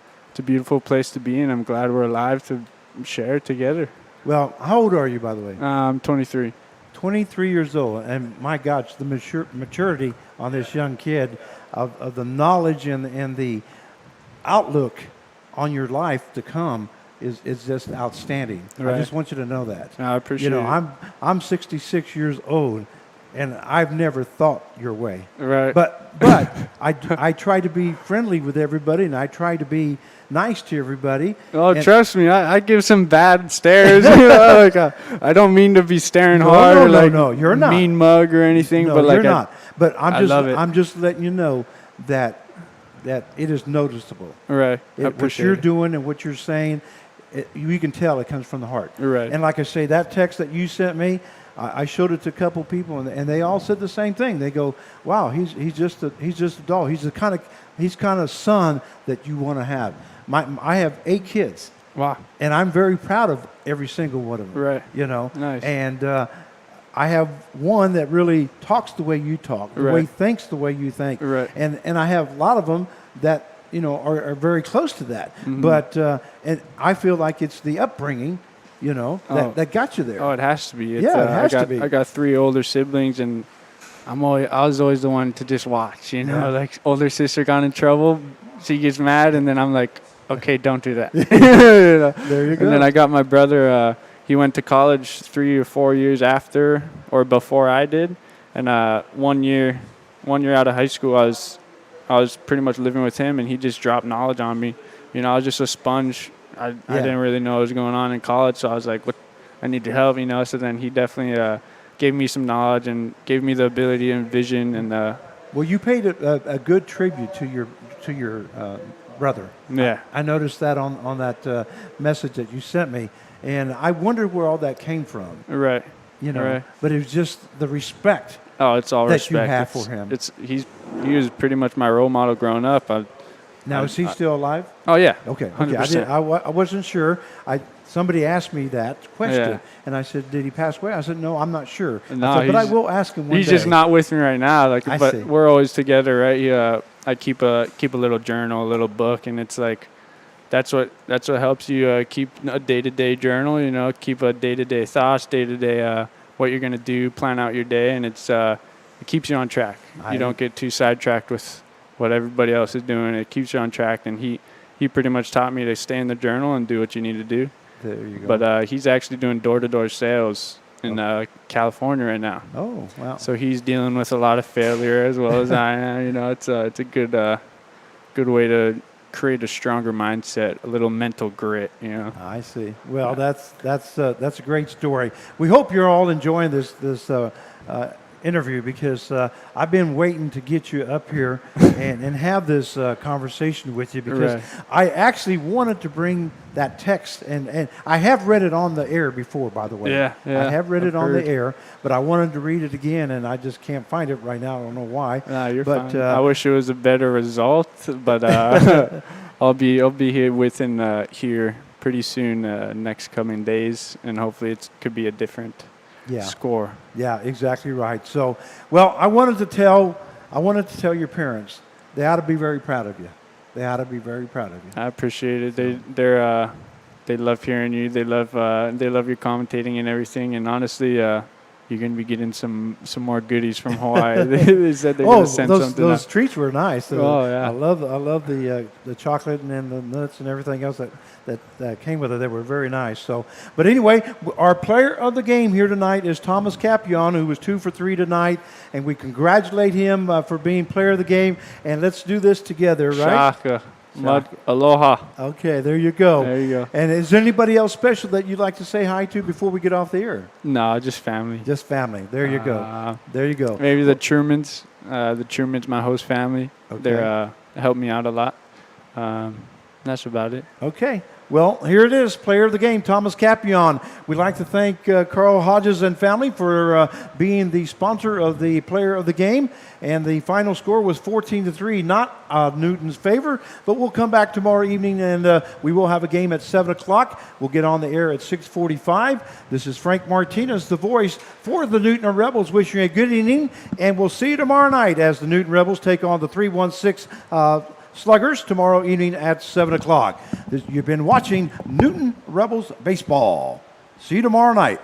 beautiful place to be in. I'm glad we're alive to share it together. Well, how old are you, by the way? I'm 23. 23 years old, and my gosh, the maturity on this young kid of the knowledge and the outlook on your life to come is just outstanding. Right. I just want you to know that. I appreciate it. I'm 66 years old, and I've never thought your way. Right. But I try to be friendly with everybody, and I try to be nice to everybody. Oh, and trust me, I give some bad stares. You know, like I don't mean to be staring hard or like no, you're not. mean mug or anything. No, but like you're not. But I love it. I'm just letting you know that it is noticeable. Right. What you're doing and what you're saying, you can tell it comes from the heart. Right. And like I say, that text that you sent me, I showed it to a couple people, and they all said the same thing. They go, "Wow, he's just a doll. He's kind of son that you want to have." I have 8 kids. Wow. And I'm very proud of every single one of them. Right. You know. Nice. And I have one that really talks the way you talk, the way thinks the way you think. Right. And I have a lot of them that are very close to that. But and I feel like it's the upbringing, that got you there. Oh, it has to be. It's, it has to be. I got 3 older siblings, and I was always the one to just watch. Like older sister got in trouble, she gets mad, and then I'm like, okay, don't do that. There you go. And then I got my brother. He went to college 3 or 4 years after or before I did, and 1 year out of high school, I was pretty much living with him, and he just dropped knowledge on me. I was just a sponge. I didn't really know what was going on in college, so I was like, "What? I need your help," So then he definitely gave me some knowledge and gave me the ability and vision. And well, you paid a good tribute to your brother. Yeah, I noticed that on that message that you sent me, and I wondered where all that came from. right. Right. But it was just the respect. Oh, it's all that respect. you have for him. He was pretty much my role model growing up. Now, is he still alive? Oh yeah. Okay. 100%. I wasn't sure. Somebody asked me that question, Yeah. and I said, "Did he pass away?" I said, "No, I'm not sure." No, I said, but I will ask him one He's day. just not with me right now. I But see. we're always together, right? I keep a little journal, a little book, and it's like that's what helps you keep a day-to-day journal. Keep a day-to-day thoughts, day-to-day what you're gonna do, plan out your day, and it keeps you on track. You don't get too sidetracked with what everybody else is doing. It keeps you on track, and he pretty much taught me to stay in the journal and do what you need to do. There you go. But he's actually doing door-to-door sales in California right now. Oh, wow. So he's dealing with a lot of failure as well as I am. It's a good way to create a stronger mindset, a little mental grit. I see. Well, that's a great story. We hope you're all enjoying this interview, because I've been waiting to get you up here and have this conversation with you, because Right. I actually wanted to bring that text, and I have read it on the air before, by the way. Yeah, I have read I've it on the heard. air, but I wanted to read it again, and I just can't find it right now. I don't know why. Nah, you're But, fine. I wish it was a better result, but I'll be here within here pretty soon, next coming days, and hopefully it could be a different score. Yeah, exactly right. So, well, I wanted to tell your parents they ought to be very proud of you. They ought to be very proud of you. I appreciate it. They love hearing you. They love your commentating and everything. And honestly, you're gonna be getting some more goodies from Hawaii. They said they're gonna send something. Those out. treats were nice. Oh, yeah. I love the chocolate and the nuts and everything else that came with it. They were very nice. So, but anyway, our player of the game here tonight is Thomas Capion, who was 2 for 3 tonight, and we congratulate him for being player of the game. And let's do this together, right? Shaka. Aloha. Okay, there you go. There you go. And is there anybody else special that you'd like to say hi to before we get off the air? No, just family. Just family. There you go. There you go. Maybe the Trumans. The Trumans, my host family. Okay. They're help me out a lot. That's about it. Okay. Well, here it is, player of the game, Thomas Capion. We'd like to thank Carl Hodges and family for being the sponsor of the player of the game. And the final score was 14-3, not Newton's favor. But we'll come back tomorrow evening, and we will have a game at 7 o'clock. We'll get on the air at 6:45. This is Frank Martinez, the voice for the Newton Rebels, wishing you a good evening. And we'll see you tomorrow night as the Newton Rebels take on the 316 Sluggers tomorrow evening at 7 o'clock. You've been watching Newton Rebels Baseball. See you tomorrow night.